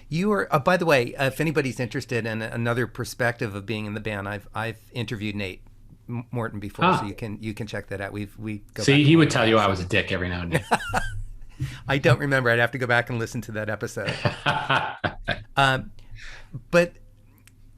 you were. By the way, if anybody's interested in another perspective of being in the band, I've interviewed Nate Morton before, so you can check that out. We go see. He would tell you I was a dick every now and then. I don't remember. I'd have to go back and listen to that episode. But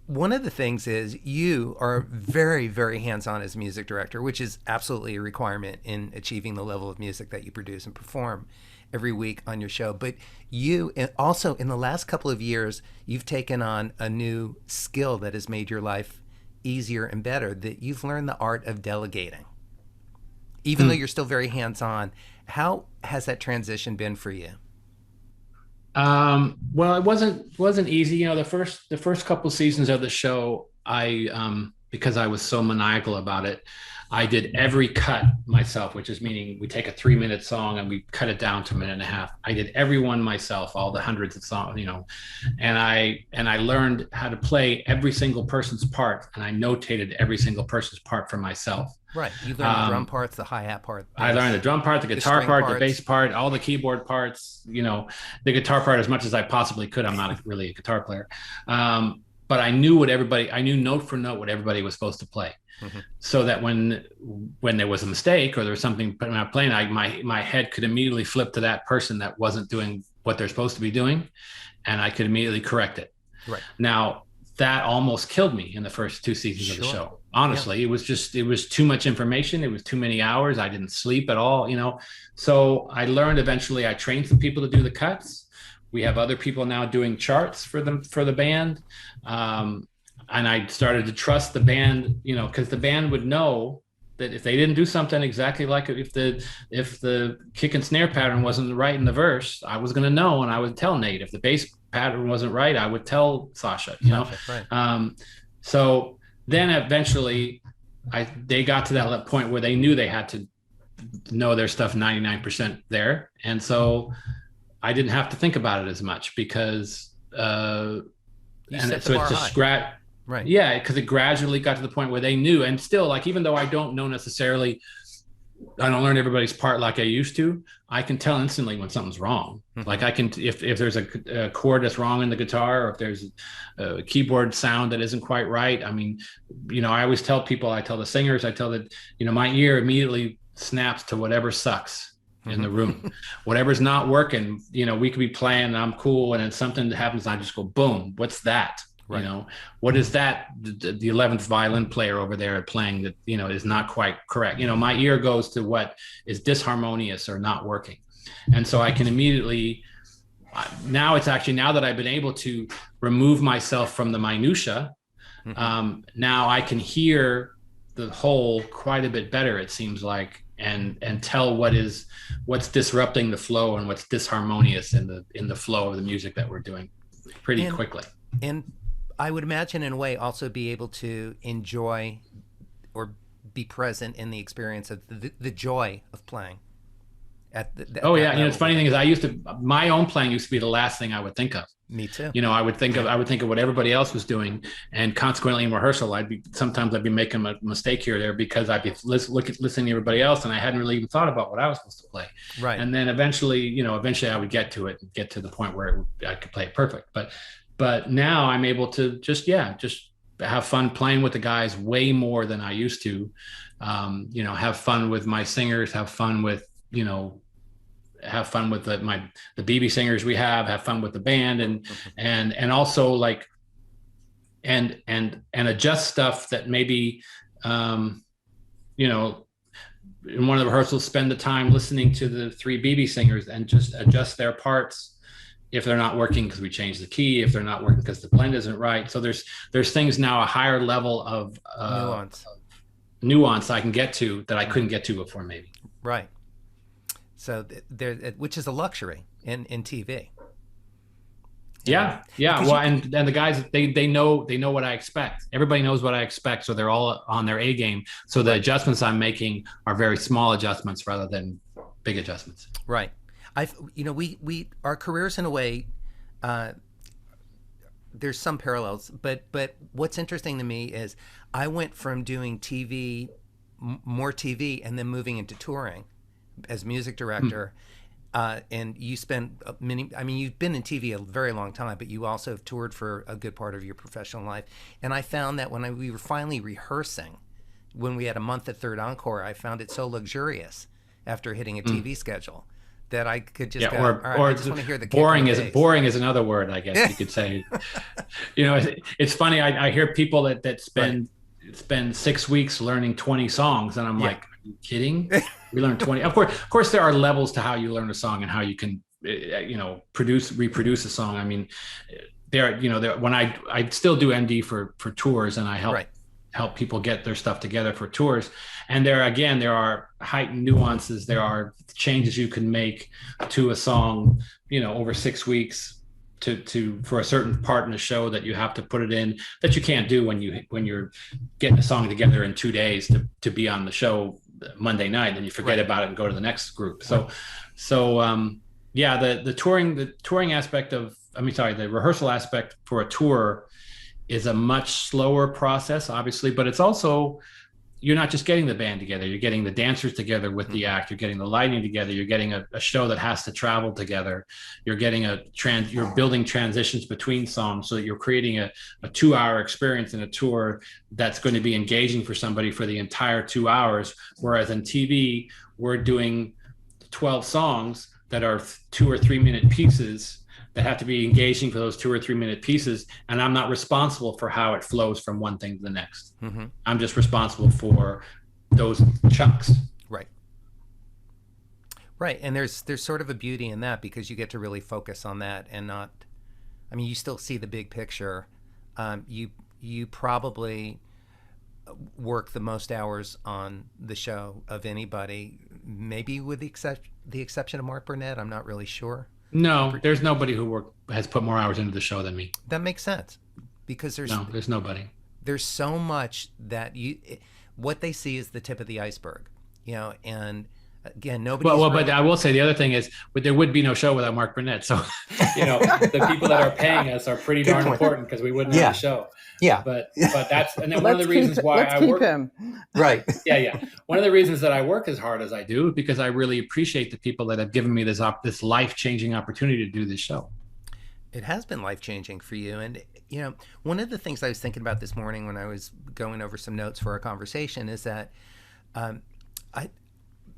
one of the things is you are very, very hands-on as music director, which is absolutely a requirement in achieving the level of music that you produce and perform every week on your show. But you also, in the last couple of years, you've taken on a new skill that has made your life easier and better, that you've learned the art of delegating. Even though you're still very hands-on, how has that transition been for you? Well, it wasn't easy. The first couple seasons of the show, I because I was so maniacal about it, I did every cut myself, which is meaning we take a 3-minute song and we cut it down to a minute and a half. I did every one myself, all the hundreds of songs, and I learned how to play every single person's part, and I notated every single person's part for myself. Right. You learned the drum parts, the hi-hat part. I learned the drum part, the guitar part, the bass part, all the keyboard parts, the guitar part as much as I possibly could. I'm not really a guitar player. But I knew I knew note for note what everybody was supposed to play. Mm-hmm. So that when there was a mistake or there was something not playing, my head could immediately flip to that person that wasn't doing what they're supposed to be doing, and I could immediately correct it. Right. Now, that almost killed me in the first 2 seasons of the show. Honestly, it was too much information. It was too many hours. I didn't sleep at all, So I learned eventually. I trained some people to do the cuts. We have other people now doing charts for the band. And I started to trust the band, because the band would know that if they didn't do something exactly like it, if the kick and snare pattern wasn't right in the verse, I was going to know, and I would tell Nate. If the bass pattern wasn't right, I would tell Sasha. Right. So then eventually, they got to that point where they knew they had to know their stuff 99% there, and so I didn't have to think about it as much because Right. Yeah, because it gradually got to the point where they knew, and still, even though I don't know necessarily, I don't learn everybody's part like I used to, I can tell instantly when something's wrong. Mm-hmm. I can, if there's a chord that's wrong in the guitar, or if there's a keyboard sound that isn't quite right. I mean, I always tell people, I tell the singers, I tell that, my ear immediately snaps to whatever sucks in the room. Whatever's not working, we could be playing and I'm cool, and then something happens and I just go, boom, what's that? Right. What is that? The 11th violin player over there playing that, is not quite correct. My ear goes to what is disharmonious or not working. And so I can immediately, now that I've been able to remove myself from the minutia, now I can hear the whole quite a bit better, it seems like, and tell what's disrupting the flow and what's disharmonious in the flow of the music that we're doing pretty quickly. And I would imagine, in a way, also be able to enjoy or be present in the experience of the joy of playing. The funny thing is, my own playing used to be the last thing I would think of. Me too. I would think of what everybody else was doing, and consequently in rehearsal, I'd be making a mistake here or there because I'd be listening to everybody else, and I hadn't really even thought about what I was supposed to play. Right. And then eventually I would get to it and get to the point where I could play it perfect. But now I'm able to just have fun playing with the guys way more than I used to. Have fun with my singers, have fun with the BB singers we have fun with the band, and also like and adjust stuff that maybe in one of the rehearsals, spend the time listening to the 3 BB singers and just adjust their parts if they're not working because we changed the key, if they're not working because the blend isn't right. So there's things now, a higher level of nuance I can get to that I couldn't get to before, maybe. Right. So which is a luxury in TV. Yeah. Well, and the guys, they know what I expect. Everybody knows what I expect, so they're all on their A game. So the adjustments I'm making are very small adjustments rather than big adjustments. Right. We our careers in a way, there's some parallels, but what's interesting to me is I went from doing TV, more TV, and then moving into touring as music director. And you spent you've been in TV a very long time, but you also have toured for a good part of your professional life. And I found that when we were finally rehearsing, when we had a month at Third Encore, I found it so luxurious after hitting a TV schedule that I could just go, all right, I just want to hear the boring is another word, I guess you could say. It's funny. I hear people that spend 6 weeks learning 20 songs, and I'm like, are you kidding? We learned 20. Of course, there are levels to how you learn a song and how you can, reproduce a song. I mean, when I still do MD for tours, and I help people get their stuff together for tours. And there are heightened nuances. There are changes you can make to a song, over 6 weeks for a certain part in the show that you have to put it in that you can't do when you're getting a song together in 2 days to be on the show Monday night, and you forget about it and go to the next group. The touring aspect the rehearsal aspect for a tour is a much slower process, obviously, but it's also, you're not just getting the band together, you're getting the dancers together with the act, you're getting the lighting together, you're getting a show that has to travel together, you're getting you're building transitions between songs so that you're creating a 2-hour experience in a tour that's going to be engaging for somebody for the entire 2 hours. Whereas in TV, we're doing 12 songs that are 2 or 3 minute pieces that have to be engaging for those 2 or 3 minute pieces. And I'm not responsible for how it flows from one thing to the next. Mm-hmm. I'm just responsible for those chunks. Right. And there's sort of a beauty in that, because you get to really focus on that and not, you still see the big picture. You probably work the most hours on the show of anybody, maybe with the exception of Mark Burnett. I'm not really sure. No, there's nobody who has put more hours into the show than me. That makes sense, because there's nobody. There's so much that what they see is the tip of the iceberg, and again, nobody. But I will say the other thing is, there would be no show without Mark Burnett. So, the people that are paying us are pretty darn important, because we wouldn't have the show. Yeah. But that's, and then one of the reasons why I work. Him. Right. Yeah. One of the reasons that I work as hard as I do is because I really appreciate the people that have given me this life-changing opportunity to do this show. It has been life-changing for you. And, one of the things I was thinking about this morning when I was going over some notes for our conversation is that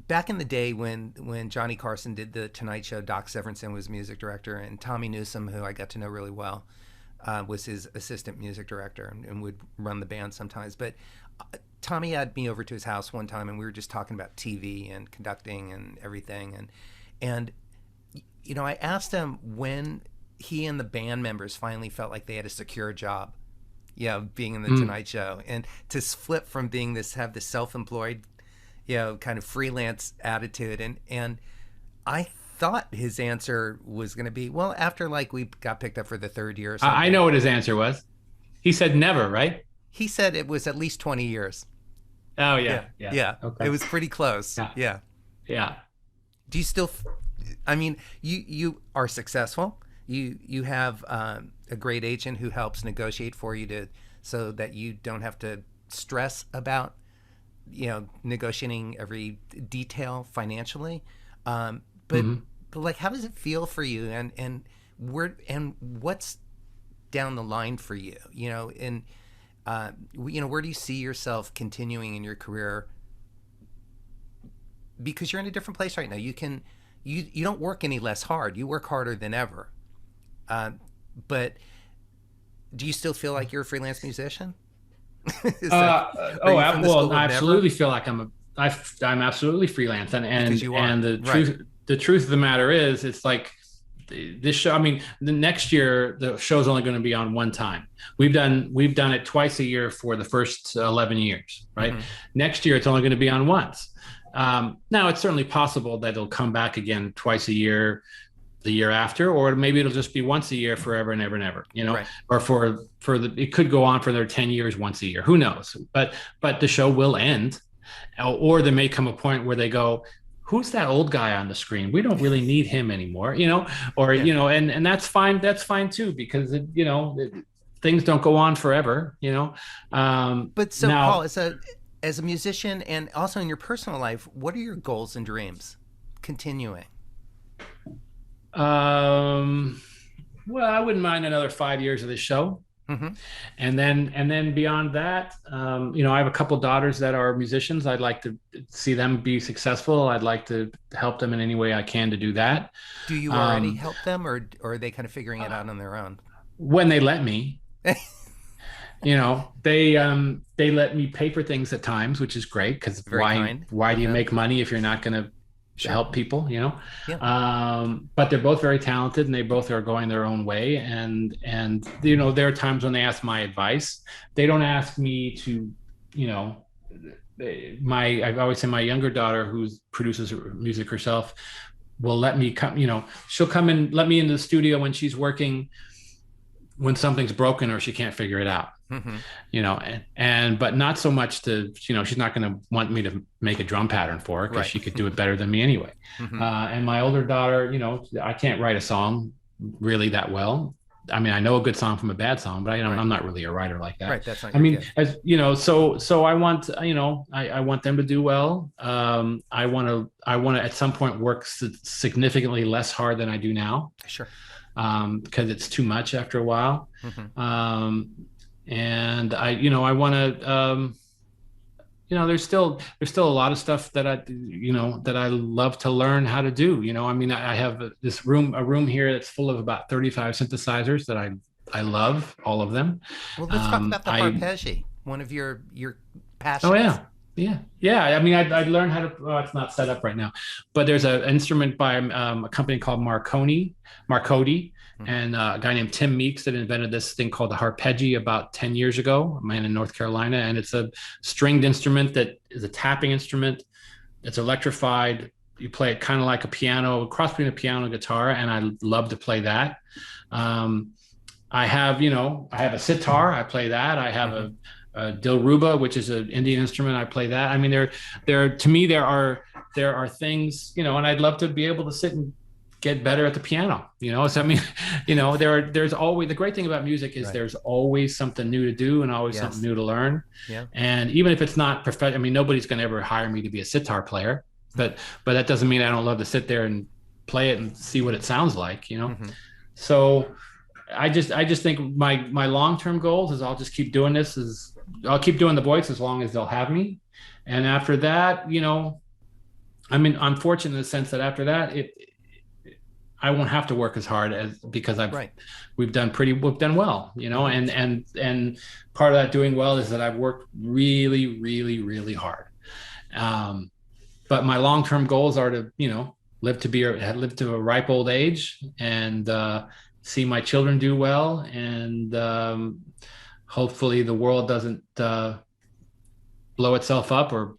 back in the day when Johnny Carson did the Tonight Show, Doc Severinsen was music director, and Tommy Newsom, who I got to know really well, was his assistant music director and would run the band sometimes. But Tommy had me over to his house one time, and we were just talking about TV and conducting and everything. And I asked him when he and the band members finally felt like they had a secure job, being in the Tonight Show, and to flip from have this self-employed, kind of freelance attitude. And I thought his answer was going to be, well, after we got picked up for the third year or something. I know what his answer was. He said never, right? He said it was at least 20 years. Oh, yeah. Okay. It was pretty close. Yeah. Do you still, you are successful. you have a great agent who helps negotiate for you so that you don't have to stress about negotiating every detail financially. But like, how does it feel for you, and what's down the line for you? Where do you see yourself continuing in your career? Because you're in a different place right now. You don't work any less hard. You work harder than ever. But do you still feel like you're a freelance musician? I absolutely feel like I'm absolutely freelance, and the truth of the matter is, it's like this show. I mean, the next year the show's only going to be on one time. We've done it twice a year for the first 11 years, right? Mm-hmm. Next year it's only going to be on once. Now it's certainly possible that it'll come back again twice a year the year after, or maybe it'll just be once a year forever and ever and ever, right. Or it could go on for their 10 years once a year, who knows? But the show will end, or there may come a point where they go, who's that old guy on the screen? We don't really need him anymore, and that's fine. That's fine too, because things don't go on forever, But so now, Paul, as a musician and also in your personal life, what are your goals and dreams continuing? Well, I wouldn't mind another 5 years of this show. Mm-hmm. And then beyond that, I have a couple daughters that are musicians. I'd like to see them be successful. I'd like to help them in any way I can to do that. Do you already help them, or are they kind of figuring it out on their own? When they let me. They let me pay for things at times, which is great, because why do you make money if you're not going to help people, Yeah. But they're both very talented, and they both are going their own way. And there are times when they ask my advice. They don't ask me to, I always say my younger daughter, who produces music herself, will let me come, she'll come and let me into the studio when she's working, when something's broken or she can't figure it out. Mm-hmm. But not so much to, she's not going to want me to make a drum pattern for her, because she could do it better than me anyway. Mm-hmm. And my older daughter, I can't write a song really that well. I mean, I know a good song from a bad song, but I'm not really a writer like that. Right. That's not. So I want, I want them to do well. I want to at some point work significantly less hard than I do now. Sure. Because it's too much after a while. Mm-hmm. And I want to, there's still a lot of stuff that I love to learn how to do. I have a room here that's full of about 35 synthesizers that I love, all of them. Well, let's talk about the arpeggio, one of your passions. Oh yeah. I mean, I learned how to. It's not set up right now, but there's an instrument by a company called Marconi, mm-hmm. and a guy named Tim Meeks that invented this thing called the arpeggio about 10 years ago. A man in North Carolina, and it's a stringed instrument that is a tapping instrument. It's electrified. You play it kind of like a piano, a cross between a piano and guitar, and I love to play that. I have a sitar. I play that. I have mm-hmm. a Dilruba, which is an Indian instrument. I play that. I mean, there are things, and I'd love to be able to sit and get better at the piano, So I mean, there's always, the great thing about music is there's always something new to do and always something new to learn. Yeah. And even if it's not perfect, I mean, nobody's going to ever hire me to be a sitar player, but that doesn't mean I don't love to sit there and play it and see what it sounds like, Mm-hmm. So I just think my long-term goals is I'll just keep doing this. I'll keep doing the voice as long as they'll have me. And after that, I mean, I'm fortunate in the sense that after that, I won't have to work as hard because we've done well, and part of that doing well is that I've worked really, really, really hard. But my long-term goals are to, live to a ripe old age and see my children do well. And hopefully the world doesn't blow itself up or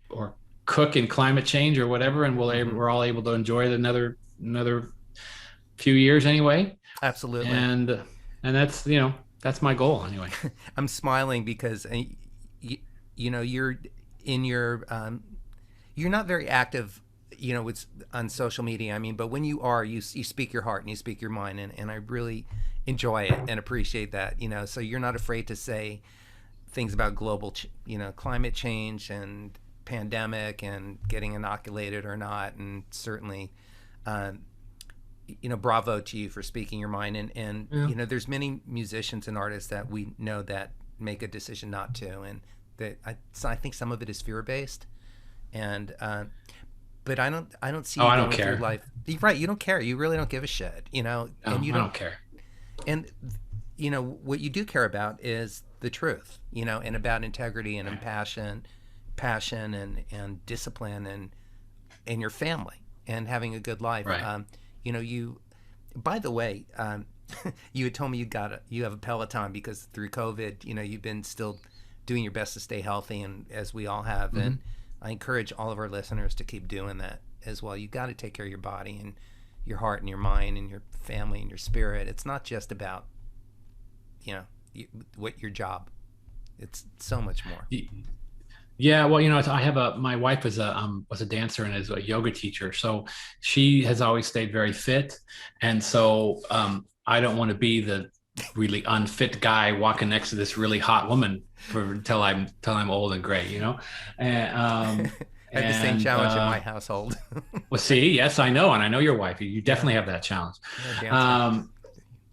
cook in climate change or whatever. And we're all able to enjoy it another few years anyway. Absolutely. And that's that's my goal anyway. I'm smiling because you're in your you're not very active it's on social media. I mean, but when you are, you speak your heart and you speak your mind, and I really enjoy it and appreciate that. So you're not afraid to say things about global, climate change and pandemic and getting inoculated or not, and certainly, bravo to you for speaking your mind. And there's many musicians and artists that we know that make a decision not to, and that I think some of it is fear based, and but I don't see you I don't going care. through life. Right, you don't care. You really don't give a shit. No, and you I don't care. And what you do care about is the truth. And about integrity and passion and discipline and your family and having a good life. Right. By the way, you had told me you have a Peloton because through COVID, you've been still doing your best to stay healthy, and as we all have. Mm-hmm. And I encourage all of our listeners to keep doing that as well. You got to take care of your body and your heart and your mind and your family and your spirit. It's not just about, what your job. It's so much more. Yeah, well, I have my wife was a dancer and is a yoga teacher, so she has always stayed very fit, and so I don't want to be the really unfit guy walking next to this really hot woman until I'm old and gray, And I have the same challenge in my household. Well, see, yes, I know, and I know your wife. You definitely have that challenge.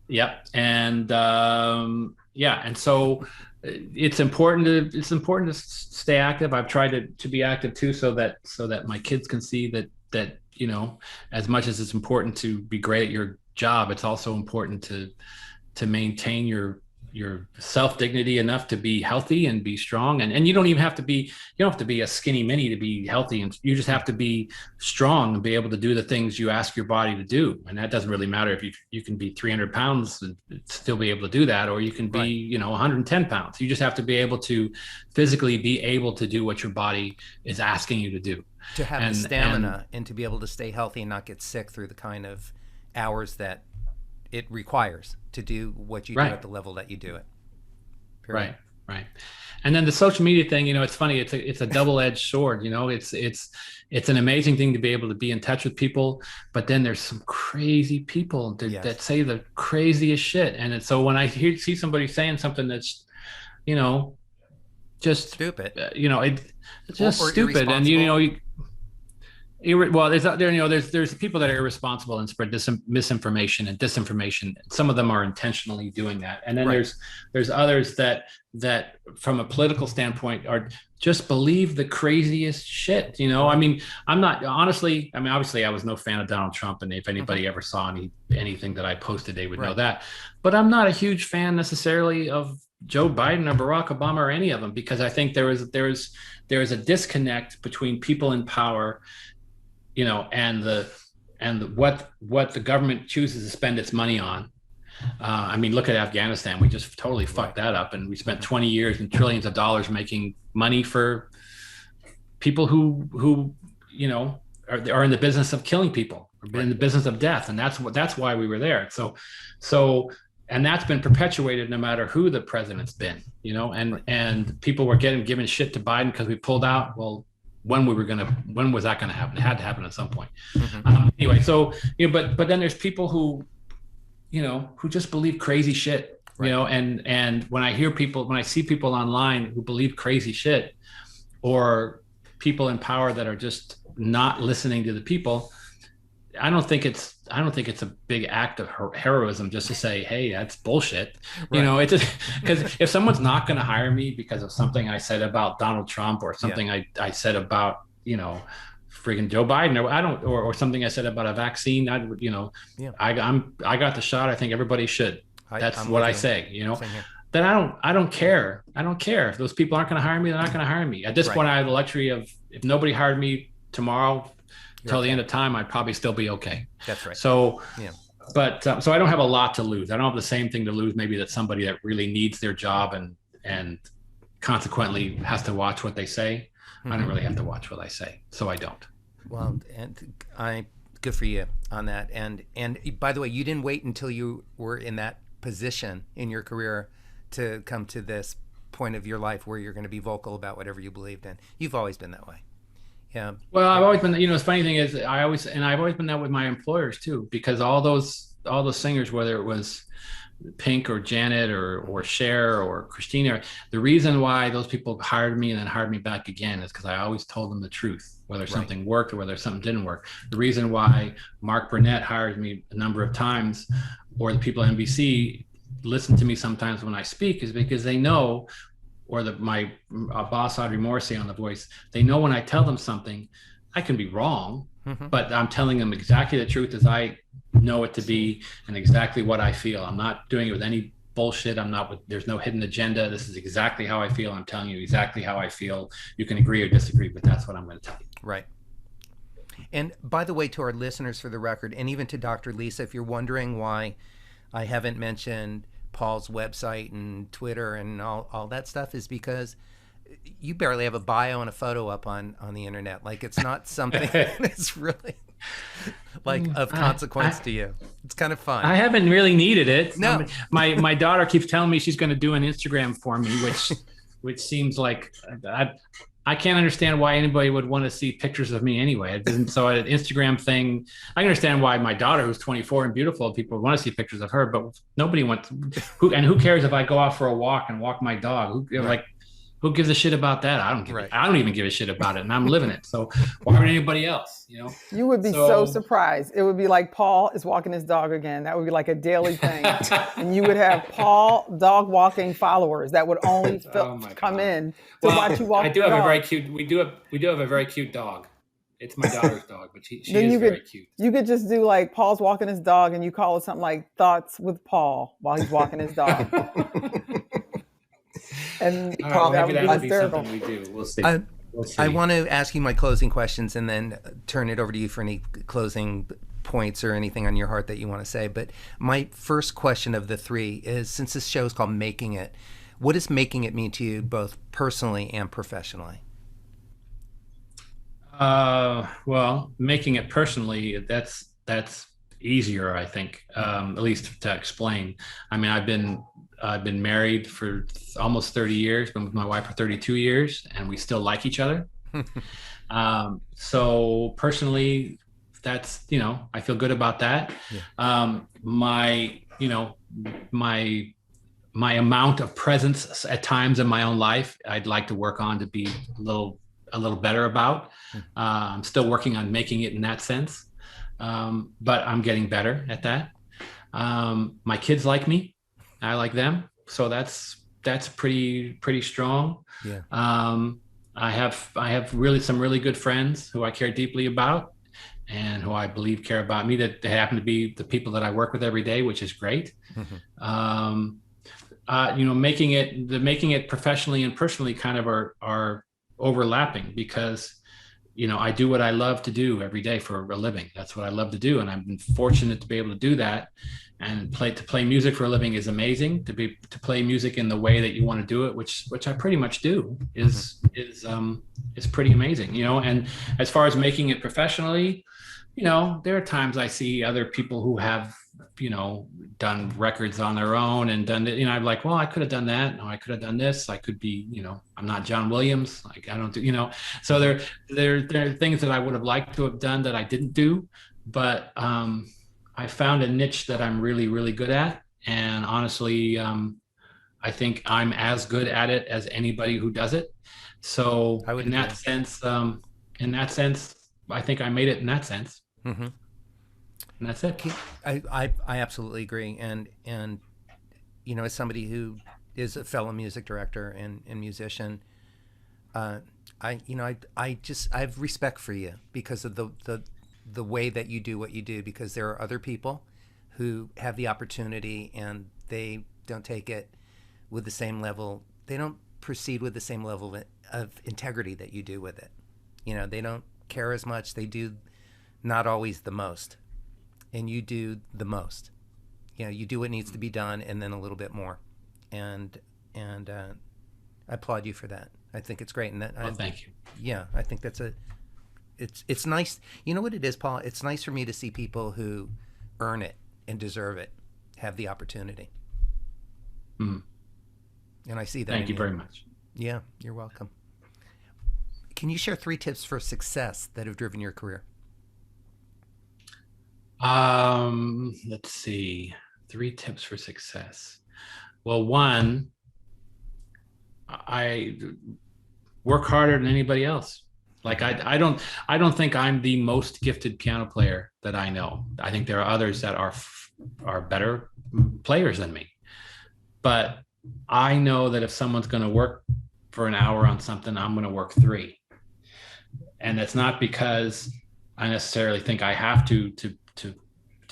Yep, and and so. It's important to stay active. I've tried to be active too, so that my kids can see that as much as it's important to be great at your job, it's also important to maintain your self-dignity enough to be healthy and be strong. And you don't have to be a skinny mini to be healthy, and you just have to be strong and be able to do the things you ask your body to do. And that doesn't really matter if you can be 300 pounds and still be able to do that, or you can be 110 pounds. You just have to be able to physically be able to do what your body is asking you to do, to have the stamina and to be able to stay healthy and not get sick through the kind of hours that it requires to do what you do at the level that you do it. Period. Right. And then the social media thing, it's funny. It's a double-edged sword. It's an amazing thing to be able to be in touch with people, but then there's some crazy people that say the craziest shit. And so when I see somebody saying something that's, just stupid, it's just stupid, and there's people that are irresponsible and spread misinformation and disinformation. Some of them are intentionally doing that, and then there's others that from a political standpoint are just believe the craziest shit. I mean, I'm not honestly. I mean, obviously, I was no fan of Donald Trump, and if anybody ever saw anything that I posted, they would know that. But I'm not a huge fan necessarily of Joe Biden or Barack Obama or any of them, because I think there is a disconnect between people in power, and what the government chooses to spend its money on. I mean, look at Afghanistan. We just totally fucked that up, and we spent 20 years and trillions of dollars making money for people who are in the business of killing people, or in the business of death, and that's why we were there. So, and that's been perpetuated no matter who the president's been, and people were given shit to Biden because we pulled out. Well, when was that going to happen? It had to happen at some point. Anyway, so but then there's people who just believe crazy shit, and when I see people online who believe crazy shit, or people in power that are just not listening to the people, I don't think it's a big act of heroism just to say, hey, that's bullshit. It's just because if someone's not going to hire me because of something I said about Donald Trump, or something I said about, friggin' Joe Biden, or something I said about a vaccine, I got the shot. I think everybody should. That's what I say, Then I don't care. I don't care if those people aren't going to hire me. They're not going to hire me. At this point, I have the luxury of, if nobody hired me tomorrow, till the end of time, I'd probably still be okay. That's right. So, but so I don't have a lot to lose. I don't have the same thing to lose maybe that somebody that really needs their job and consequently has to watch what they say. I don't really have to watch what I say, so I don't. Well, and good for you on that. And by the way, you didn't wait until you were in that position in your career to come to this point of your life where you're going to be vocal about whatever you believed in. You've always been that way. Yeah. Well, I've always been, the funny thing is I've always been that with my employers too, because all those singers, whether it was Pink or Janet or Cher or Christina, the reason why those people hired me and then hired me back again is because I always told them the truth, whether something worked or whether something didn't work. The reason why Mark Burnett hired me a number of times, or the people at NBC listen to me sometimes when I speak, is because they know, or my boss Audrey Morrissey on The Voice, they know when I tell them something, I can be wrong, but I'm telling them exactly the truth as I know it to be and exactly what I feel. I'm not doing it with any bullshit. There's no hidden agenda. This is exactly how I feel. I'm telling you exactly how I feel. You can agree or disagree, but that's what I'm going to tell you. Right. And by the way, to our listeners, for the record, and even to Dr. Lisa, if you're wondering why I haven't mentioned Paul's website and Twitter and all that stuff, is because you barely have a bio and a photo up on the internet. Like, it's not something that's really like of consequence to you. It's kind of fun. I haven't really needed it. No. My daughter keeps telling me she's going to do an Instagram for me, which seems like I can't understand why anybody would want to see pictures of me anyway. So an Instagram thing, I understand why my daughter, who's 24 and beautiful, people want to see pictures of her, but nobody wants who cares if I go out for a walk and walk my dog? Who gives a shit about that? I don't even give a shit about it, and I'm living it. So why would anybody else? You would be so surprised. It would be like Paul is walking his dog again. That would be like a daily thing, and you would have Paul dog walking followers that would only come in to watch you walk. I do have a very cute. We do have a very cute dog. It's my daughter's dog, but she is very cute. You could just do like Paul's walking his dog, and you call it something like Thoughts with Paul while he's walking his dog. And maybe that would be something we do. We'll see. I want to ask you my closing questions and then turn it over to you for any closing points or anything on your heart that you want to say. But my first question of the three is, since this show is called Making It, what does making it mean to you both personally and professionally? Well, making it personally, that's easier, I think, at least to explain. I mean, I've been married for almost 30 years, been with my wife for 32 years, and we still like each other. So personally, that's, I feel good about that. Yeah. My amount of presence at times in my own life, I'd like to work on to be a little better about. I'm still working on making it in that sense. But I'm getting better at that. My kids like me. I like them, so that's pretty strong. Yeah. I have really some really good friends who I care deeply about, and who I believe care about me. That they happen to be the people that I work with every day, which is great. Making it professionally and personally kind of are overlapping, because I do what I love to do every day for a living. That's what I love to do, and I've been fortunate to be able to do that. And to play music for a living is amazing. To play music in the way that you want to do it, which I pretty much do, is pretty amazing. And as far as making it professionally, there are times I see other people who have done records on their own and done it. I'm like, well, I could have done that. No, I could have done this. I could be, I'm not John Williams. Like, I don't do, So there are things that I would have liked to have done that I didn't do, but I found a niche that I'm really, really good at. And honestly, I think I'm as good at it as anybody who does it. So in that sense, I think I made it in that sense. Mm-hmm. And that's it. I absolutely agree. And as somebody who is a fellow music director and musician, I have respect for you because of the way that you do what you do, because there are other people who have the opportunity and they don't take it with the same level. They don't proceed with the same level of integrity that you do with it. They don't care as much. They do not always the most, and you do the most. You do what needs to be done and then a little bit more. And I applaud you for that. I think it's great. And thank you. Yeah, I think that's it's nice. You know what it is, Paul? It's nice for me to see people who earn it and deserve it have the opportunity. And I see that. Thank you very much. Yeah, you're welcome. Can you share 3 tips for success that have driven your career? Let's see. 3 tips for success. Well, one, I work harder than anybody else. Like I don't think I'm the most gifted piano player that I know. I think there are others that are better players than me. But I know that if someone's going to work for an hour on something, I'm going to work 3. And it's not because I necessarily think I have to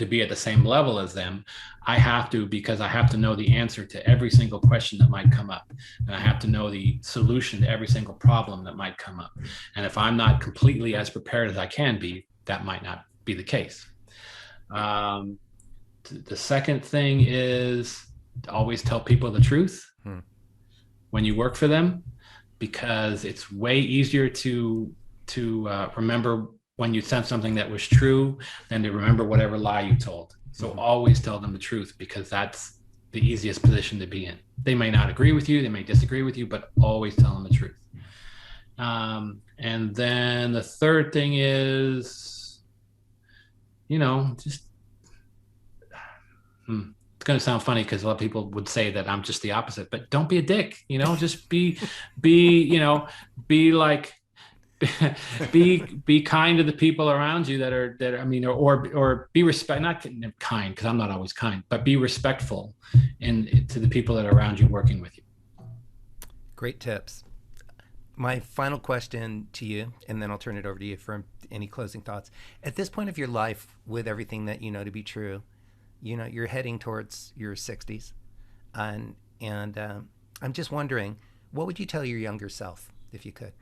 be at the same level as them. I have to because I have to know the answer to every single question that might come up. And I have to know the solution to every single problem that might come up. And if I'm not completely as prepared as I can be, that might not be the case. The second thing is always tell people the truth when you work for them, because it's way easier to remember when you said something that was true than to remember whatever lie you told. So always tell them the truth, because that's the easiest position to be in. They may not agree with you, they may disagree with you, but always tell them the truth. And then the third thing is, just, it's going to sound funny because a lot of people would say that I'm just the opposite, but don't be a dick, just be like, be kind to the people around you or be not kind, because I'm not always kind, but be respectful to the people that are around you working with you. Great tips. My final question to you, and then I'll turn it over to you for any closing thoughts. At this point of your life, with everything that you know to be true, you're heading towards your 60s, and I'm just wondering, what would you tell your younger self if you could?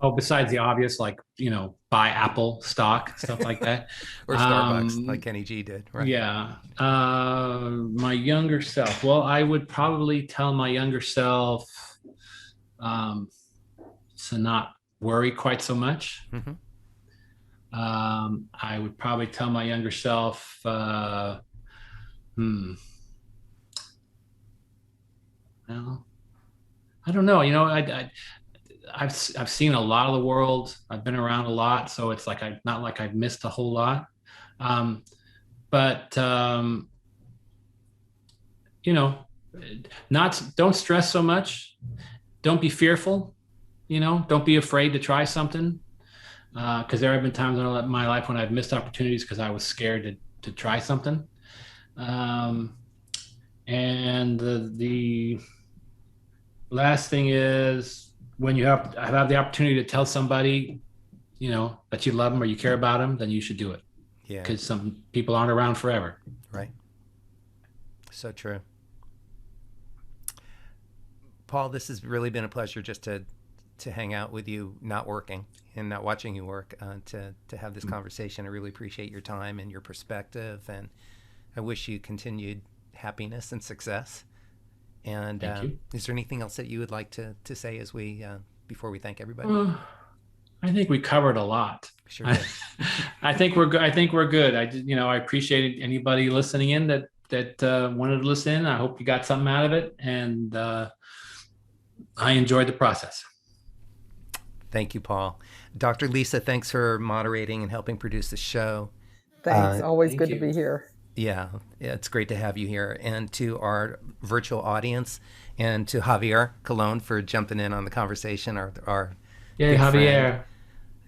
Oh, besides the obvious, like, buy Apple stock, stuff like that. Or Starbucks, like Kenny G did, right? Yeah. My younger self. Well, I would probably tell my younger self to not worry quite so much. Mm-hmm. I would probably tell my younger self, well, I don't know. I've seen a lot of the world. I've been around a lot, so it's like not like I've missed a whole lot. But don't stress so much. Don't be fearful. Don't be afraid to try something. Because there have been times in my life when I've missed opportunities because I was scared to try something. And the last thing is, when you have the opportunity to tell somebody, that you love them or you care about them, then you should do it. Yeah. Because some people aren't around forever. Right. So true. Paul, this has really been a pleasure just to hang out with you, not working and not watching you work, to have this conversation. I really appreciate your time and your perspective, and I wish you continued happiness and success. And is there anything else that you would like to say as we before we thank everybody? I think we covered a lot. Sure did. I think we're good. I appreciate anybody listening in that wanted to listen in. I hope you got something out of it, and I enjoyed the process. Thank you, Paul. Dr. Lisa, thanks for moderating and helping produce the show. Thanks. Always good to be here. Yeah, it's great to have you here. And to our virtual audience, and to Javier Colon for jumping in on the conversation. Our Javier. Friend.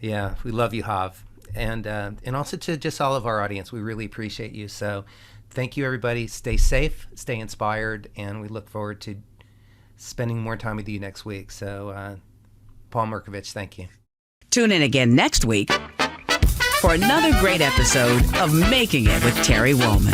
Yeah, we love you, Jav. And also to just all of our audience, we really appreciate you. So thank you, everybody. Stay safe, stay inspired, and we look forward to spending more time with you next week. So Paul Mirkovich, thank you. Tune in again next week for another great episode of Making It with Terry Woolman.